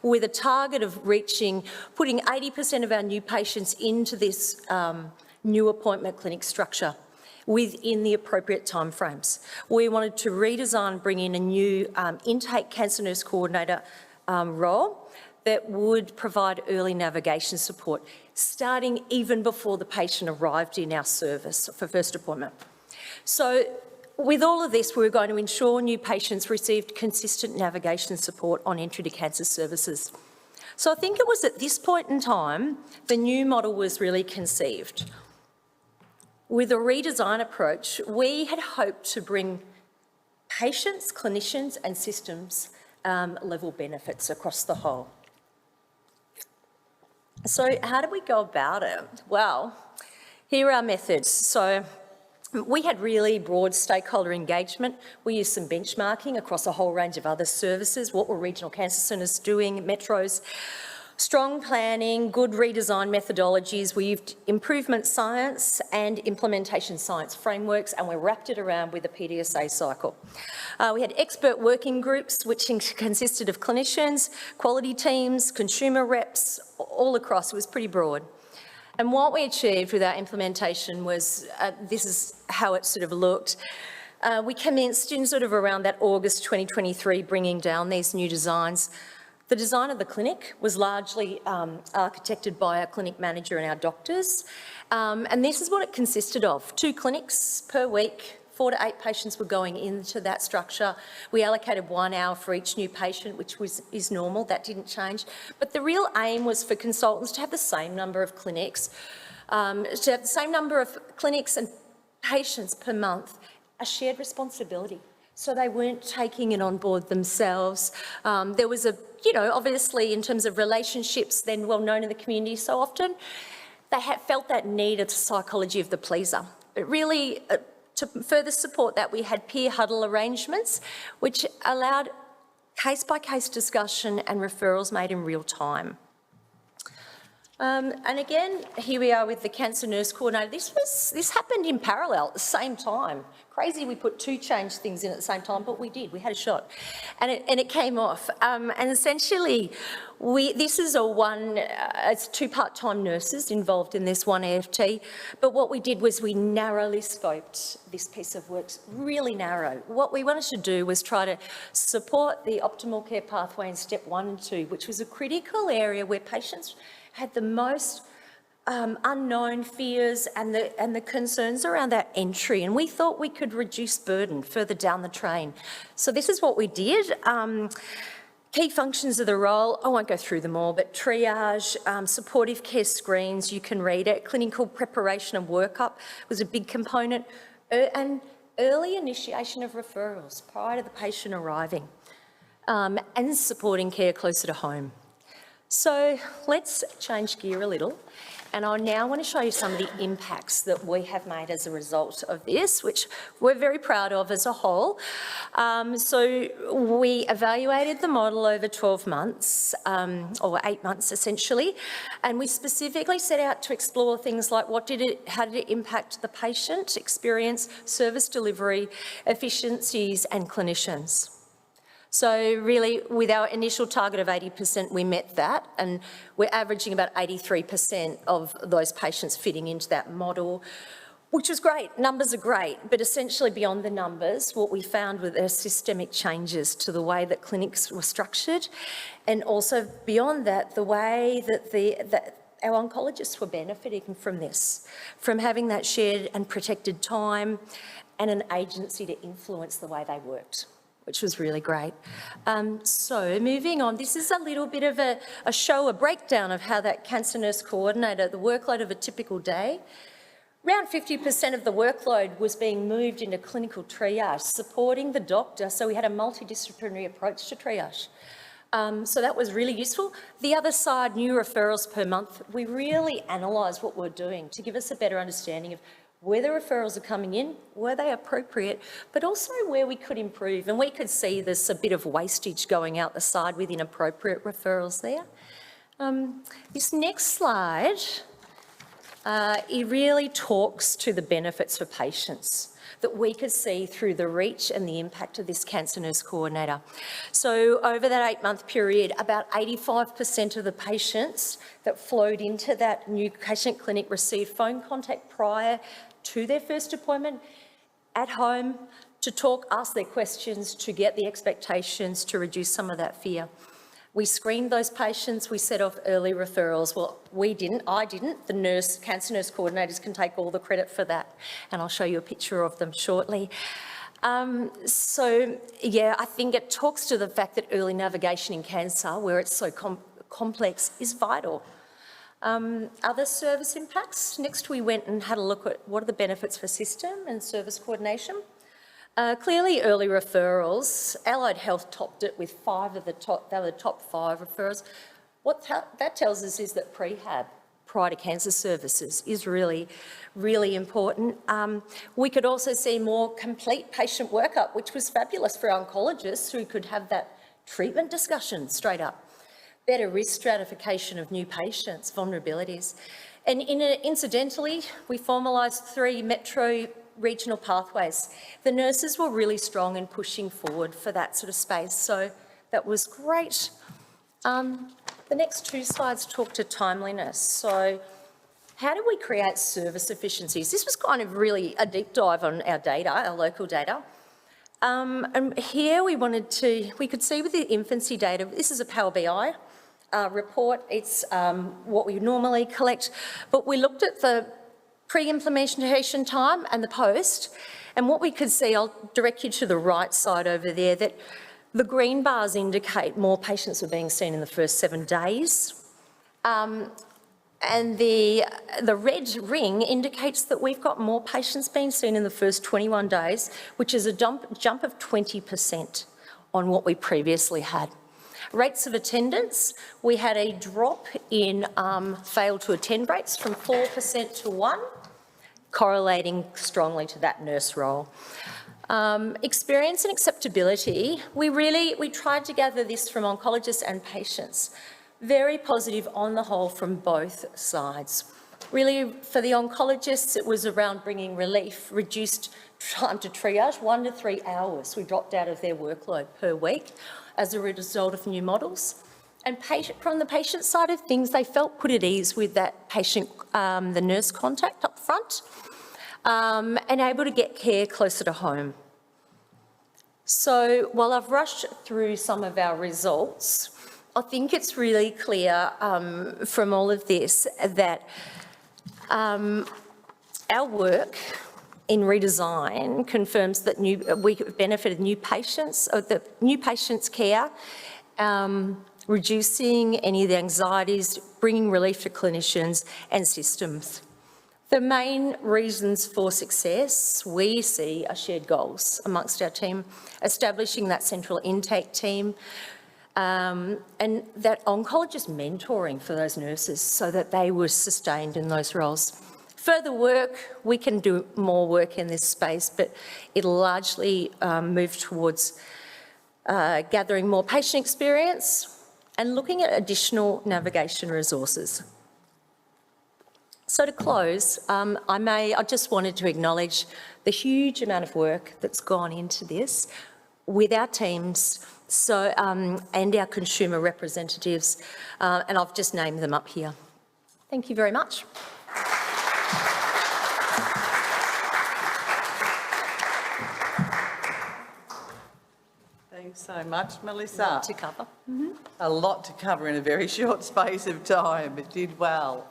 with a target of putting 80% of our new patients into this new appointment clinic structure within the appropriate timeframes. We wanted to redesign, bring in a new intake cancer nurse coordinator role that would provide early navigation support, starting even before the patient arrived in our service for first appointment. So with all of this, we were going to ensure new patients received consistent navigation support on entry to cancer services. So I think it was at this point in time, the new model was really conceived. With a redesign approach, we had hoped to bring patients, clinicians and systems level benefits across the whole. So how did we go about it? Well, here are our methods. So we had really broad stakeholder engagement. We used some benchmarking across a whole range of other services. What were regional cancer centres doing, metros? Strong planning, good redesign methodologies. We used improvement science and implementation science frameworks, and we wrapped it around with a PDSA cycle. We had expert working groups, which consisted of clinicians, quality teams, consumer reps, all across. It was pretty broad. And what we achieved with our implementation was, this is how it sort of looked. We commenced in sort of around that August 2023, bringing down these new designs. The design of the clinic was largely architected by our clinic manager and our doctors. And this is what it consisted of: 2 clinics per week, 4 to 8 patients were going into that structure. We allocated 1 hour for each new patient, which is normal, that didn't change. But the real aim was for consultants to have the same number of clinics, and patients per month, a shared responsibility. So they weren't taking it on board themselves. There was obviously in terms of relationships, then well known in the community so often, they had felt that need of the psychology of the pleaser. But really, to further support that, we had peer huddle arrangements, which allowed case-by-case discussion and referrals made in real time. And again, here we are with the cancer nurse coordinator. This happened in parallel at the same time. Crazy we put two change things in at the same time, but we did. We had a shot, and it came off. And essentially, this is it's two part-time nurses involved in this one AFT. But what we did was we narrowly scoped this piece of work, really narrow. What we wanted to do was try to support the optimal care pathway in step 1 and 2, which was a critical area where patients had the most unknown fears and the concerns around that entry, and we thought we could reduce burden further down the train. So this is what we did. Key functions of the role, I won't go through them all, but triage, supportive care screens, you can read it, clinical preparation and workup was a big component, and early initiation of referrals prior to the patient arriving, and supporting care closer to home. So let's change gear a little, and I now want to show you some of the impacts that we have made as a result of this, which we're very proud of as a whole. So we evaluated the model over 12 months, or 8 months essentially, and we specifically set out to explore things like how did it impact the patient experience, service delivery, efficiencies and clinicians. So really, with our initial target of 80%, we met that, and we're averaging about 83% of those patients fitting into that model, which was great. Numbers are great, but essentially beyond the numbers, what we found were there systemic changes to the way that clinics were structured, and also beyond that, the way that our oncologists were benefiting from this, from having that shared and protected time and an agency to influence the way they worked, which was really great. So moving on, this is a little bit of a breakdown of how that cancer nurse coordinator, the workload of a typical day. Around 50% of the workload was being moved into clinical triage, supporting the doctor. So we had a multidisciplinary approach to triage. So that was really useful. The other side, new referrals per month, we really analysed what we're doing to give us a better understanding of where the referrals are coming in, were they appropriate, but also where we could improve. And we could see there's a bit of wastage going out the side with inappropriate referrals there. This next slide, it really talks to the benefits for patients that we could see through the reach and the impact of this cancer nurse coordinator. So over that 8-month period, about 85% of the patients that flowed into that new patient clinic received phone contact prior to their first appointment at home to talk, ask their questions, to get the expectations, to reduce some of that fear. We screened those patients, we set off early referrals. Well, I didn't. The cancer nurse coordinators can take all the credit for that, and I'll show you a picture of them shortly. So, yeah, I think it talks to the fact that early navigation in cancer, where it's so complex, is vital. Other service impacts. Next, we went and had a look at what are the benefits for system and service coordination. Clearly, early referrals. Allied Health topped it with 5 of the top. They were the top 5 referrals. What that tells us is that prehab, prior to cancer services, is really, really important. We could also see more complete patient workup, which was fabulous for oncologists who could have that treatment discussion straight up. Better risk stratification of new patients, vulnerabilities. And incidentally, we formalised 3 metro regional pathways. The nurses were really strong in pushing forward for that sort of space, so that was great. The next 2 slides talk to timeliness. So how do we create service efficiencies? This was kind of really a deep dive on our data, our local data. And here we could see with the infancy data, this is a Power BI report. It's what we normally collect, but we looked at the pre-implementation time and the post, and what we could see, I'll direct you to the right side over there, that the green bars indicate more patients were being seen in the first 7 days. And the red ring indicates that we've got more patients being seen in the first 21 days, which is a jump of 20% on what we previously had. Rates of attendance, we had a drop in failed to attend rates from 4% to 1%, correlating strongly to that nurse role. Experience and acceptability, we tried to gather this from oncologists and patients. Very positive on the whole from both sides. Really, for the oncologists, it was around bringing relief, reduced time to triage, 1 to 3 hours we dropped out of their workload per week as a result of new models. And from the patient side of things, they felt put at ease with that patient, the nurse contact up front, and able to get care closer to home. So while I've rushed through some of our results, I think it's really clear from all of this that our work in Redesign confirms that we benefited new patients, or the new patients' care, reducing any of the anxieties, bringing relief to clinicians and systems. The main reasons for success we see are shared goals amongst our team, establishing that central intake team, and that oncologist mentoring for those nurses so that they were sustained in those roles. Further work, we can do more work in this space, but it'll largely move towards gathering more patient experience and looking at additional navigation resources. So to close, I just wanted to acknowledge the huge amount of work that's gone into this with our teams and our consumer representatives, and I've just named them up here. Thank you very much. Thanks so much, Melissa. A lot to cover. A lot to cover in a very short space of time. It did well.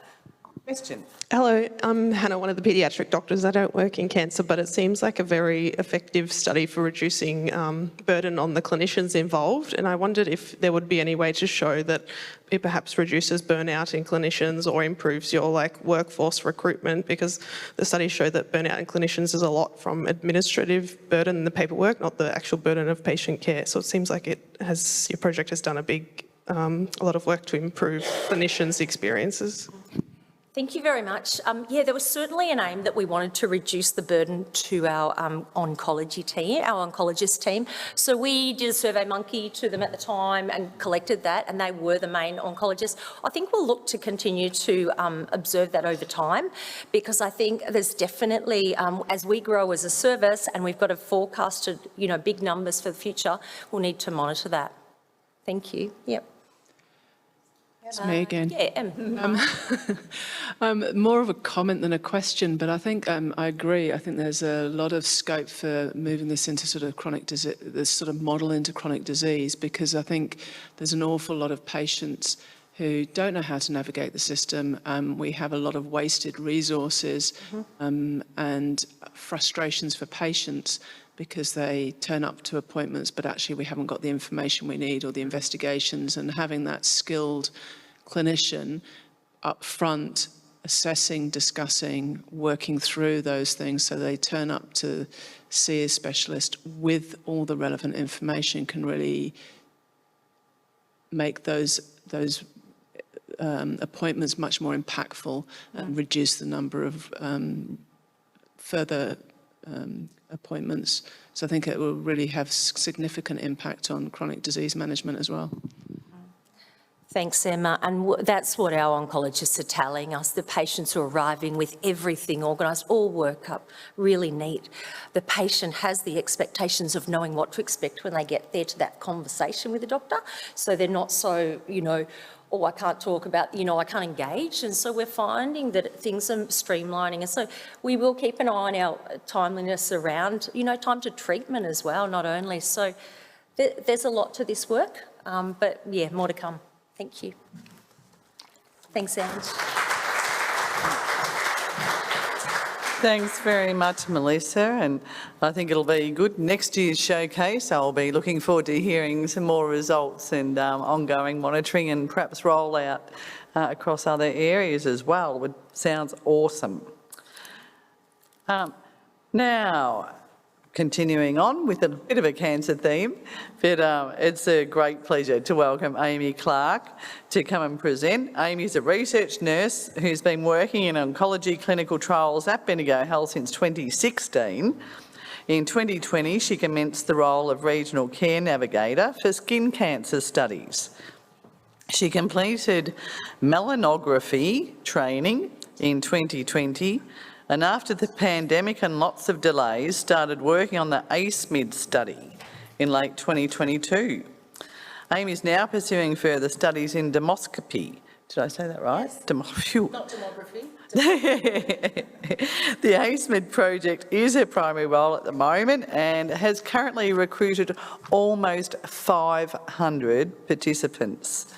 Question. Hello, I'm Hannah, one of the paediatric doctors. I don't work in cancer, but it seems like a very effective study for reducing burden on the clinicians involved. And I wondered if there would be any way to show that it perhaps reduces burnout in clinicians or improves your workforce recruitment, because the studies show that burnout in clinicians is a lot from administrative burden and the paperwork, not the actual burden of patient care. So it seems like your project has done a lot of work to improve clinicians' experiences. Thank you very much. Yeah, there was certainly an aim that we wanted to reduce the burden to our oncology team, our oncologist team. So we did a survey monkey to them at the time and collected that, and they were the main oncologists. I think we'll look to continue to observe that over time, because I think there's definitely, as we grow as a service and we've got a forecasted, big numbers for the future, we'll need to monitor that. Thank you. Yep. It's me again. Yeah. More of a comment than a question, but I think I agree. I think there's a lot of scope for moving this into sort of chronic disease, this sort of model into chronic disease, because I think there's an awful lot of patients who don't know how to navigate the system. We have a lot of wasted resources and frustrations for patients because they turn up to appointments, but actually we haven't got the information we need or the investigations, and having that skilled clinician up front, assessing, discussing, working through those things so they turn up to see a specialist with all the relevant information can really make those appointments much more impactful and reduce the number of further appointments. So I think it will really have significant impact on chronic disease management as well. Thanks, Emma. And that's what our oncologists are telling us. The patients are arriving with everything organised, all workup, really neat. The patient has the expectations of knowing what to expect when they get there to that conversation with the doctor. So they're not so, oh, I can't talk about, I can't engage. And so we're finding that things are streamlining. And so we will keep an eye on our timeliness around, time to treatment as well, not only. So there's a lot to this work, but yeah, more to come. Thank you. Thanks, Ange. Thanks very much, Melissa, and I think it'll be good. Next year's showcase, I'll be looking forward to hearing some more results and ongoing monitoring and perhaps rollout across other areas as well. It sounds awesome. Now, continuing on with a bit of a cancer theme, but it's a great pleasure to welcome Amy Clark to come and present. Amy's a research nurse who's been working in oncology clinical trials at Bendigo Health since 2016. In 2020, she commenced the role of Regional Care Navigator for skin cancer studies. She completed melanography training in 2020, and after the pandemic and lots of delays, started working on the ACEMID study in late 2022. Amy is now pursuing further studies in demoscopy. Did I say that right? Yes. Not demography. The ACEMID project is her primary role at the moment and has currently recruited almost 500 participants.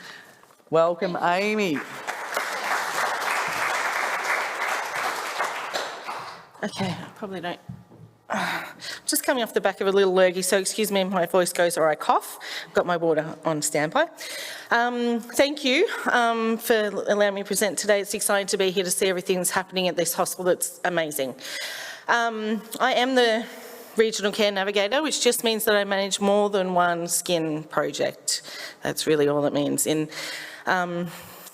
Welcome, Amy. Okay, I probably don't. Just coming off the back of a little lurgy, so excuse me if my voice goes or I cough. I've got my water on standby. Thank you for allowing me to present today. It's exciting to be here to see everything that's happening at this hospital. It's amazing. I am the Regional Care Navigator, which just means that I manage more than one skin project. That's really all it means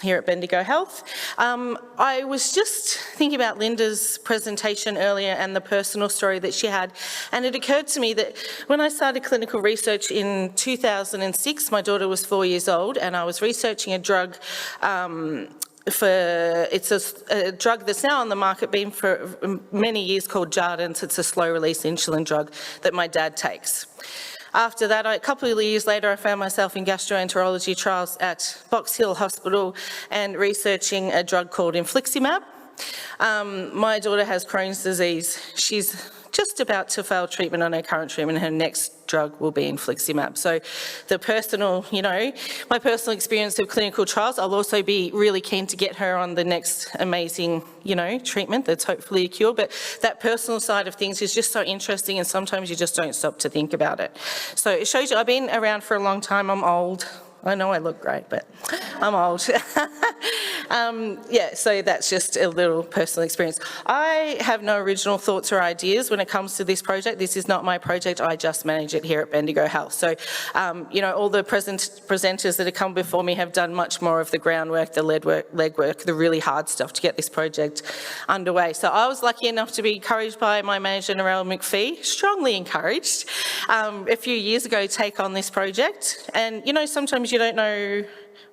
here at Bendigo Health. I was just thinking about Linda's presentation earlier and the personal story that she had, and it occurred to me that when I started clinical research in 2006, my daughter was 4 years old, and I was researching a drug it's a drug that's now on the market, been for many years, called Jardiance. It's a slow-release insulin drug that my dad takes. After that, a couple of years later, I found myself in gastroenterology trials at Box Hill Hospital and researching a drug called infliximab. My daughter has Crohn's disease. She's just about to fail treatment on her current treatment. Her next drug will be infliximab. So the personal, my personal experience of clinical trials, I'll also be really keen to get her on the next amazing, treatment that's hopefully a cure. But that personal side of things is just so interesting, and sometimes you just don't stop to think about it. So it shows you I've been around for a long time. I'm old. I know I look great, but I'm old. Yeah, so that's just a little personal experience. I have no original thoughts or ideas when it comes to this project. This is not my project. I just manage it here at Bendigo Health. So, all the presenters that have come before me have done much more of the groundwork, the legwork, the really hard stuff to get this project underway. So I was lucky enough to be encouraged by my manager, Narelle McPhee, strongly encouraged, a few years ago, to take on this project. And, sometimes you don't know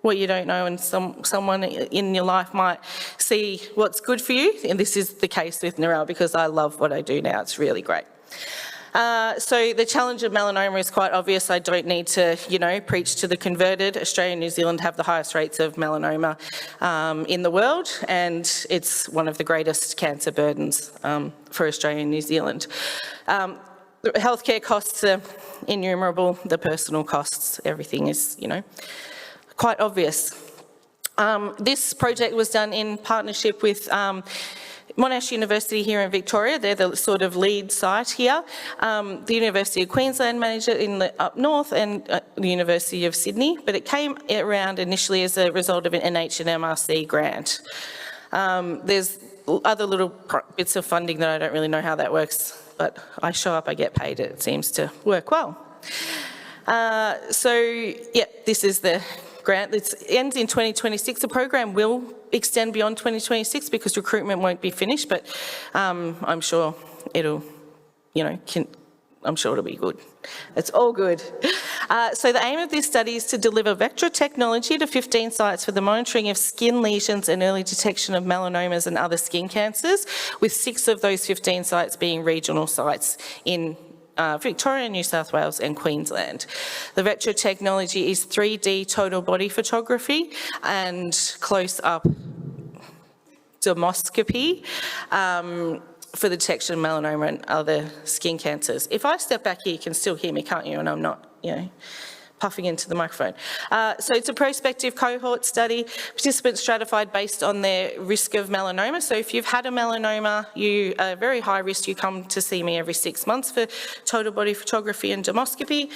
what you don't know, and someone in your life might see what's good for you. And this is the case with Narelle, because I love what I do now. It's really great. So the challenge of melanoma is quite obvious. I don't need to, preach to the converted. Australia and New Zealand have the highest rates of melanoma in the world, and it's one of the greatest cancer burdens for Australia and New Zealand. The healthcare costs are innumerable. The personal costs, everything is, quite obvious. This project was done in partnership with Monash University here in Victoria. They're the sort of lead site here. The University of Queensland managed it in up north, and the University of Sydney. But it came around initially as a result of an NH&MRC grant. There's other little bits of funding that I don't really know how that works, but I show up, I get paid. It seems to work well. This is the grant. It ends in 2026. The program will extend beyond 2026 because recruitment won't be finished, but I'm sure it'll, I'm sure it'll be good. It's all good. So the aim of this study is to deliver vector technology to 15 sites for the monitoring of skin lesions and early detection of melanomas and other skin cancers, with 6 of those 15 sites being regional sites in Victoria, New South Wales and Queensland. The vector technology is 3D total body photography and close-up demoscopy for the detection of melanoma and other skin cancers. If I step back here, you can still hear me, can't you? And I'm not, puffing into the microphone. So it's a prospective cohort study. Participants stratified based on their risk of melanoma. So if you've had a melanoma, you are very high risk. You come to see me every 6 months for total body photography and demoscopy.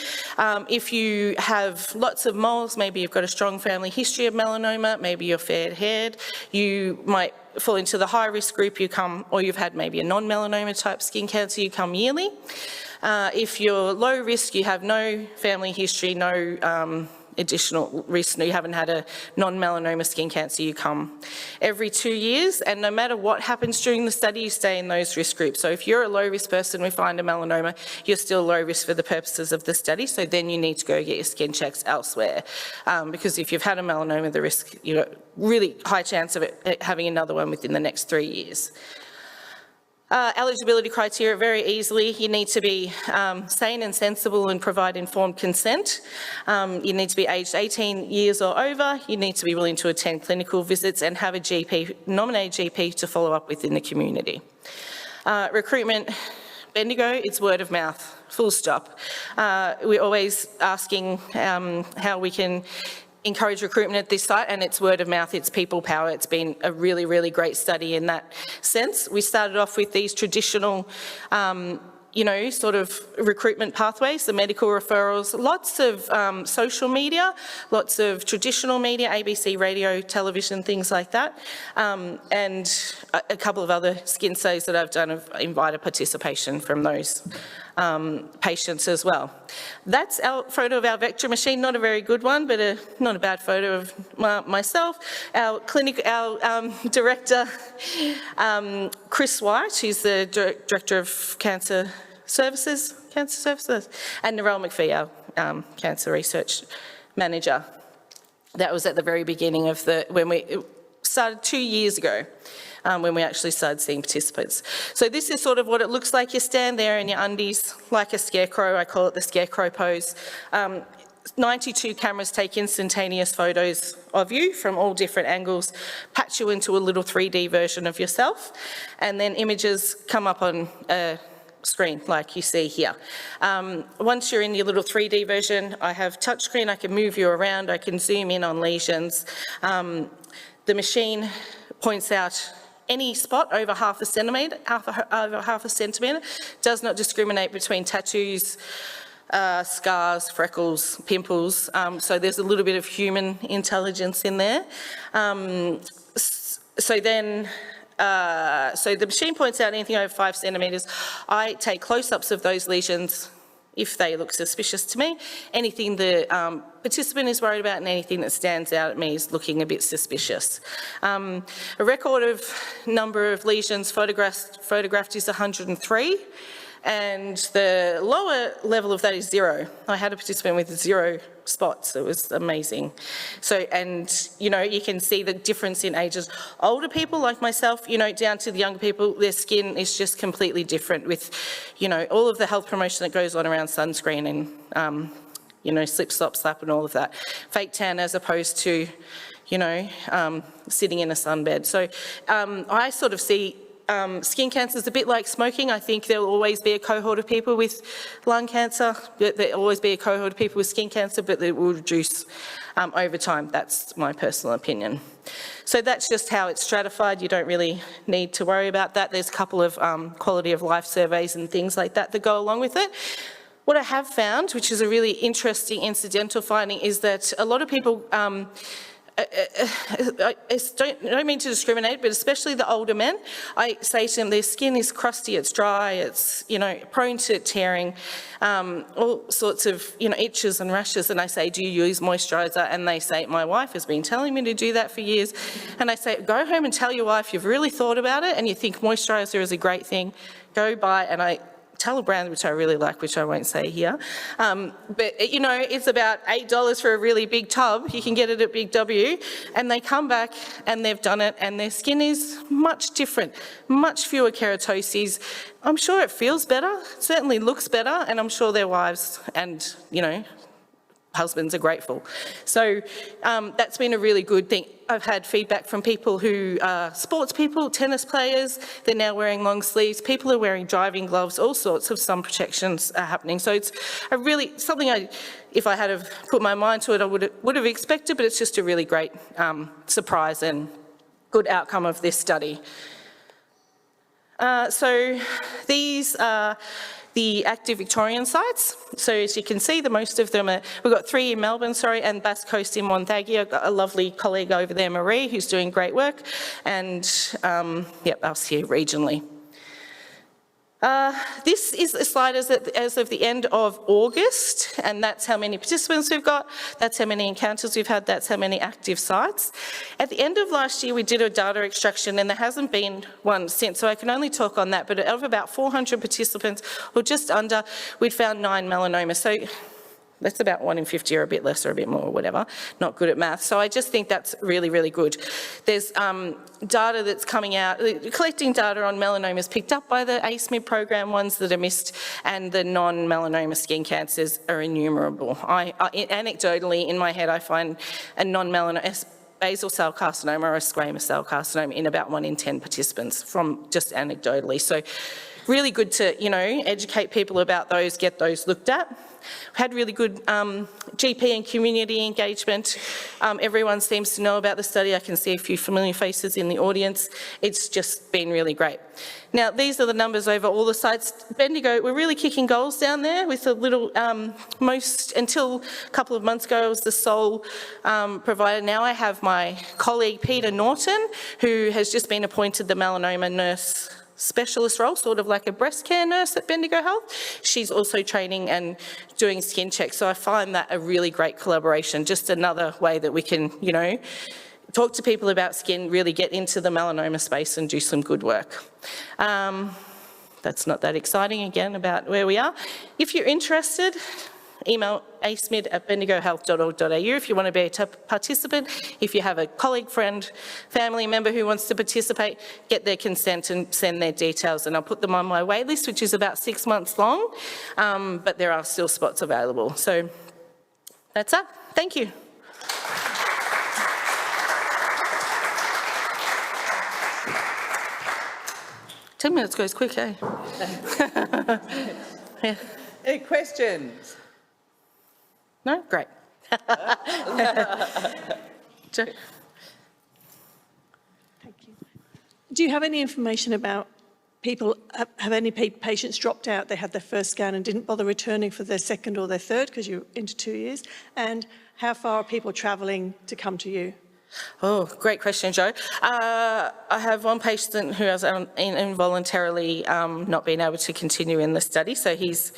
If you have lots of moles, maybe you've got a strong family history of melanoma, maybe you're fair-haired, you might fall into the high-risk group, you come, or you've had maybe a non-melanoma type skin cancer, you come yearly. If you're low risk, you have no family history, no additional risk. You haven't had a non-melanoma skin cancer, you come every 2 years, and no matter what happens during the study, you stay in those risk groups. So if you're a low-risk person, we find a melanoma, you're still low risk for the purposes of the study, so then you need to go get your skin checks elsewhere. Because if you've had a melanoma, the risk, you know, really high chance of it having another one within the next 3 years. Eligibility criteria, very easily, you need to be sane and sensible and provide informed consent. You need to be aged 18 years or over. You need to be willing to attend clinical visits and have a GP, nominated GP, to follow up within the community. Recruitment, Bendigo, it's word of mouth, full stop. We're always asking how we can encourage recruitment at this site, and it's word of mouth, it's people power. It's been a really, really great study in that sense. We started off with these traditional, you know, sort of recruitment pathways, the medical referrals, lots of social media, lots of traditional media, ABC, radio, television, things like that, and a couple of other skin studies that I've done have invited participation from those patients as well. That's our photo of our vector machine, not a very good one, but not a bad photo of myself. Our director, Chris White, who's the director of Cancer Services, and Narelle McPhee, our cancer research manager. That was at the very beginning of when we started 2 years ago. When we actually started seeing participants. So this is sort of what it looks like. You stand there in your undies like a scarecrow. I call it the scarecrow pose. 92 cameras take instantaneous photos of you from all different angles, patch you into a little 3D version of yourself, and then images come up on a screen like you see here. Once you're in your little 3D version, I have touchscreen. I can move you around. I can zoom in on lesions. The machine points out any spot over half a centimetre, does not discriminate between tattoos, scars, freckles, pimples. So there's a little bit of human intelligence in there. So the machine points out anything over 5 centimetres. I take close-ups of those lesions if they look suspicious to me. Anything the participant is worried about and anything that stands out at me is looking a bit suspicious. A record of number of lesions photographed is 103, and the lower level of that is 0. I had a participant with 0 spots. It was amazing. So, and you know, you can see the difference in ages. Older people like myself, you know, down to the younger people, their skin is just completely different with, you know, all of the health promotion that goes on around sunscreen and, you know, slip, slop, slap and all of that. Fake tan as opposed to, you know, sitting in a sunbed. So I sort of see skin cancer is a bit like smoking. I think there will always be a cohort of people with lung cancer, there will always be a cohort of people with skin cancer, but it will reduce over time. That's my personal opinion. So that's just how it's stratified. You don't really need to worry about that. There's a couple of quality of life surveys and things like that that go along with it. What I have found, which is a really interesting incidental finding, is that a lot of people I don't mean to discriminate, but especially the older men, I say to them, their skin is crusty, it's dry, it's, you know, prone to tearing, all sorts of, you know, itches and rashes. And I say, do you use moisturiser? And they say, my wife has been telling me to do that for years. And I say, go home and tell your wife you've really thought about it and you think moisturiser is a great thing. Go buy, and I tell a brand which I really like, which I won't say here. But, you know, it's about $8 for a really big tub. You can get it at Big W. And they come back and they've done it and their skin is much different, much fewer keratoses. I'm sure it feels better, certainly looks better, and I'm sure their wives and, you know, husbands are grateful. So that's been a really good thing. I've had feedback from people who are sports people, tennis players, they're now wearing long sleeves, people are wearing driving gloves, all sorts of sun protections are happening. So it's a really, something if I had have put my mind to it, I would have expected, but it's just a really great surprise and good outcome of this study. So these are the active Victorian sites. So as you can see, the most of them are, we've got 3 in Melbourne, and Bass Coast in Wonthaggi. I've got a lovely colleague over there, Marie, who's doing great work, and yep, us here regionally. This is a slide as of the end of August, and that's how many participants we've got, that's how many encounters we've had, that's how many active sites. At the end of last year, we did a data extraction, and there hasn't been one since, so I can only talk on that, but out of about 400 participants, or just under, we'd found 9 melanomas. So that's about 1 in 50 or a bit less or a bit more or whatever. Not good at math. So I just think that's really, really good. There's data that's coming out, collecting data on melanomas picked up by the ACEMID program, ones that are missed, and the non-melanoma skin cancers are innumerable. Anecdotally, in my head, I find a non-melanoma, basal cell carcinoma or a squamous cell carcinoma in about 1 in 10 participants, from just anecdotally. So really good to, educate people about those, get those looked at. We've had really good GP and community engagement. Everyone seems to know about the study. I can see a few familiar faces in the audience. It's just been really great. Now, these are the numbers over all the sites. Bendigo, we're really kicking goals down there with a little, until a couple of months ago, I was the sole provider. Now I have my colleague, Peter Norton, who has just been appointed the melanoma nurse specialist role, sort of like a breast care nurse at Bendigo Health. She's also training and doing skin checks, so I find that a really great collaboration, just another way that we can, talk to people about skin, really get into the melanoma space and do some good work. That's not that exciting, again, about where we are. If you're interested, email acemid@bendigohealth.org.au if you want to be a participant. If you have a colleague, friend, family member who wants to participate, get their consent and send their details, and I'll put them on my wait list, which is about 6 months long, but there are still spots available. So that's it. Thank you. Ten minutes goes quick, eh? Yeah. Any questions? No? Great. Thank you. Do you have any information about people, have any patients dropped out, they had their first scan and didn't bother returning for their second or their third because you're into 2 years? And how far are people travelling to come to you? Oh, great question, Jo. I have one patient who has involuntarily not been able to continue in the study, so he's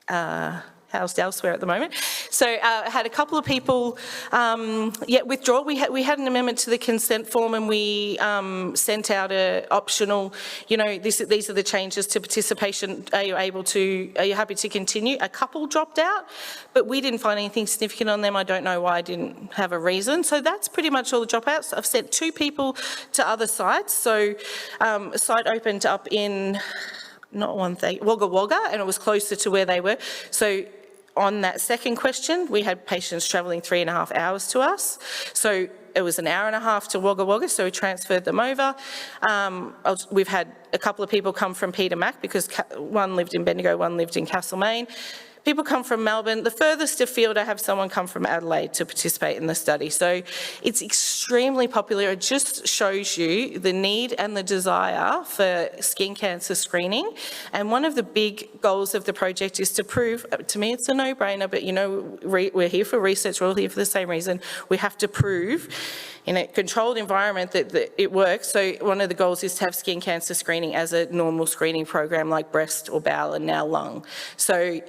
housed elsewhere at the moment. So I had a couple of people withdraw. We had an amendment to the consent form, and we sent out a optional, these are the changes to participation. Are you happy to continue? A couple dropped out, but we didn't find anything significant on them. I don't know why, I didn't have a reason. So that's pretty much all the dropouts. I've sent 2 people to other sites. So a site opened up in Wagga Wagga, and it was closer to where they were. So on that second question, we had patients travelling 3.5 hours to us. So it was 1.5 hours to Wagga Wagga, so we transferred them over. We've had a couple of people come from Peter Mac, because one lived in Bendigo, one lived in Castlemaine. People come from Melbourne. The furthest afield, I have someone come from Adelaide to participate in the study. So it's extremely popular. It just shows you the need and the desire for skin cancer screening. And one of the big goals of the project is to prove, to me it's a no-brainer, but we're here for research, we're all here for the same reason. We have to prove in a controlled environment that it works. So one of the goals is to have skin cancer screening as a normal screening program like breast or bowel and now lung. So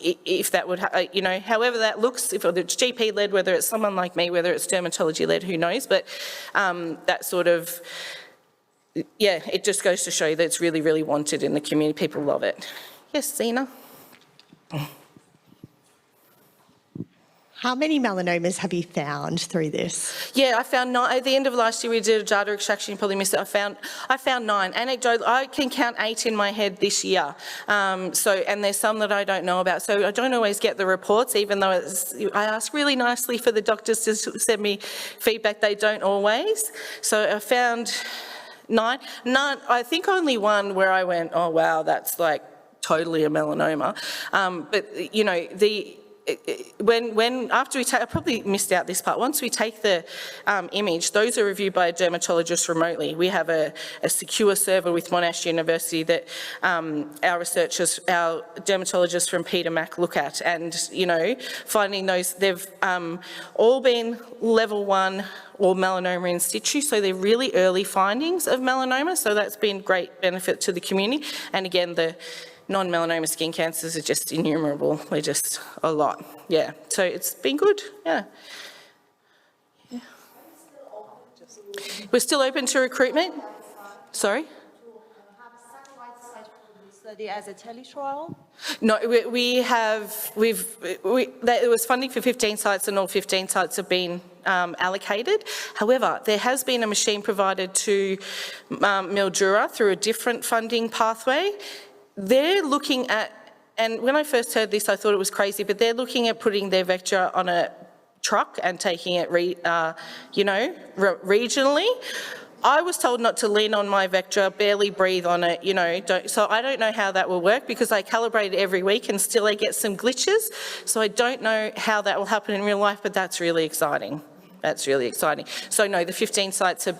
if that would, however that looks, if it's GP-led, whether it's someone like me, whether it's dermatology-led, who knows, but that sort of, it just goes to show you that it's really, really wanted in the community. People love it. Yes, Zena? How many melanomas have you found through this? Yeah, I found 9. At the end of last year, we did a data extraction. You probably missed it. I found 9. Anecdote, I can count 8 in my head this year. And there's some that I don't know about. So I don't always get the reports, even though I ask really nicely for the doctors to send me feedback. They don't always. So I found 9. I think only 1 where I went, oh wow, that's like totally a melanoma. after we take, I probably missed out this part, once we take the image, those are reviewed by a dermatologist remotely. We have a secure server with Monash University that our researchers, our dermatologists from Peter Mac look at, and, you know, finding those, they've all been level 1 or melanoma in situ, so they're really early findings of melanoma, so that's been great benefit to the community. And again, the non-melanoma skin cancers are just innumerable. They're just a lot. Yeah, so it's been good. Yeah. We're still open to recruitment. Sorry? Study as a teletrial? No, there was funding for 15 sites and all 15 sites have been allocated. However, there has been a machine provided to Mildura through a different funding pathway. They're looking at, and when I first heard this, I thought it was crazy, but they're looking at putting their vector on a truck and taking it, regionally. I was told not to lean on my vector, barely breathe on it, you know, so I don't know how that will work because I calibrate it every week and still I get some glitches. So I don't know how that will happen in real life, but that's really exciting. That's really exciting. So no, the 15 sites, are,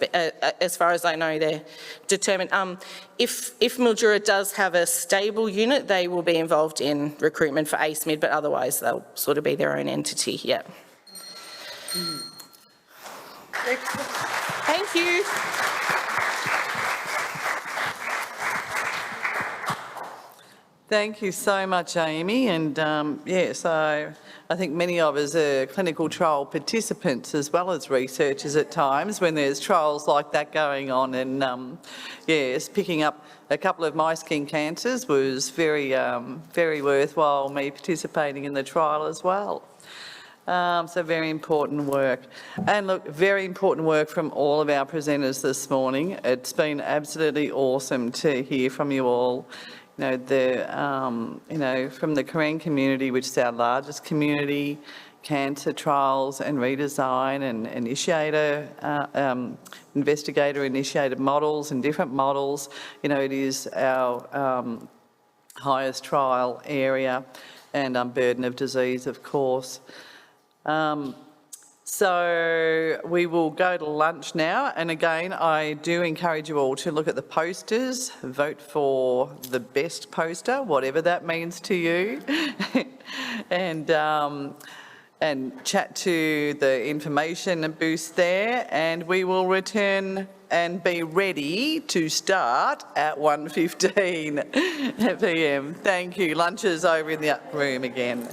as far as I know, they're determined. If Mildura does have a stable unit, they will be involved in recruitment for ACEMID, but otherwise they'll sort of be their own entity, yeah. Thank you. Thank you so much, Amy. And so I think many of us are clinical trial participants as well as researchers at times when there's trials like that going on. And yes, picking up a couple of my skin cancers was very, very worthwhile, me participating in the trial as well. So very important work. And look, very important work from all of our presenters this morning. It's been absolutely awesome to hear from you all. You know, from the Korean community, which is our largest community, cancer trials and redesign and investigator-initiated models and different models. You know, it is our highest trial area and burden of disease, of course. So we will go to lunch now, and again I do encourage you all to look at the posters, vote for the best poster, whatever that means to you, and chat to the information booth there, and we will return and be ready to start at 1:15 p.m. Thank you. Lunch is over in the up room again.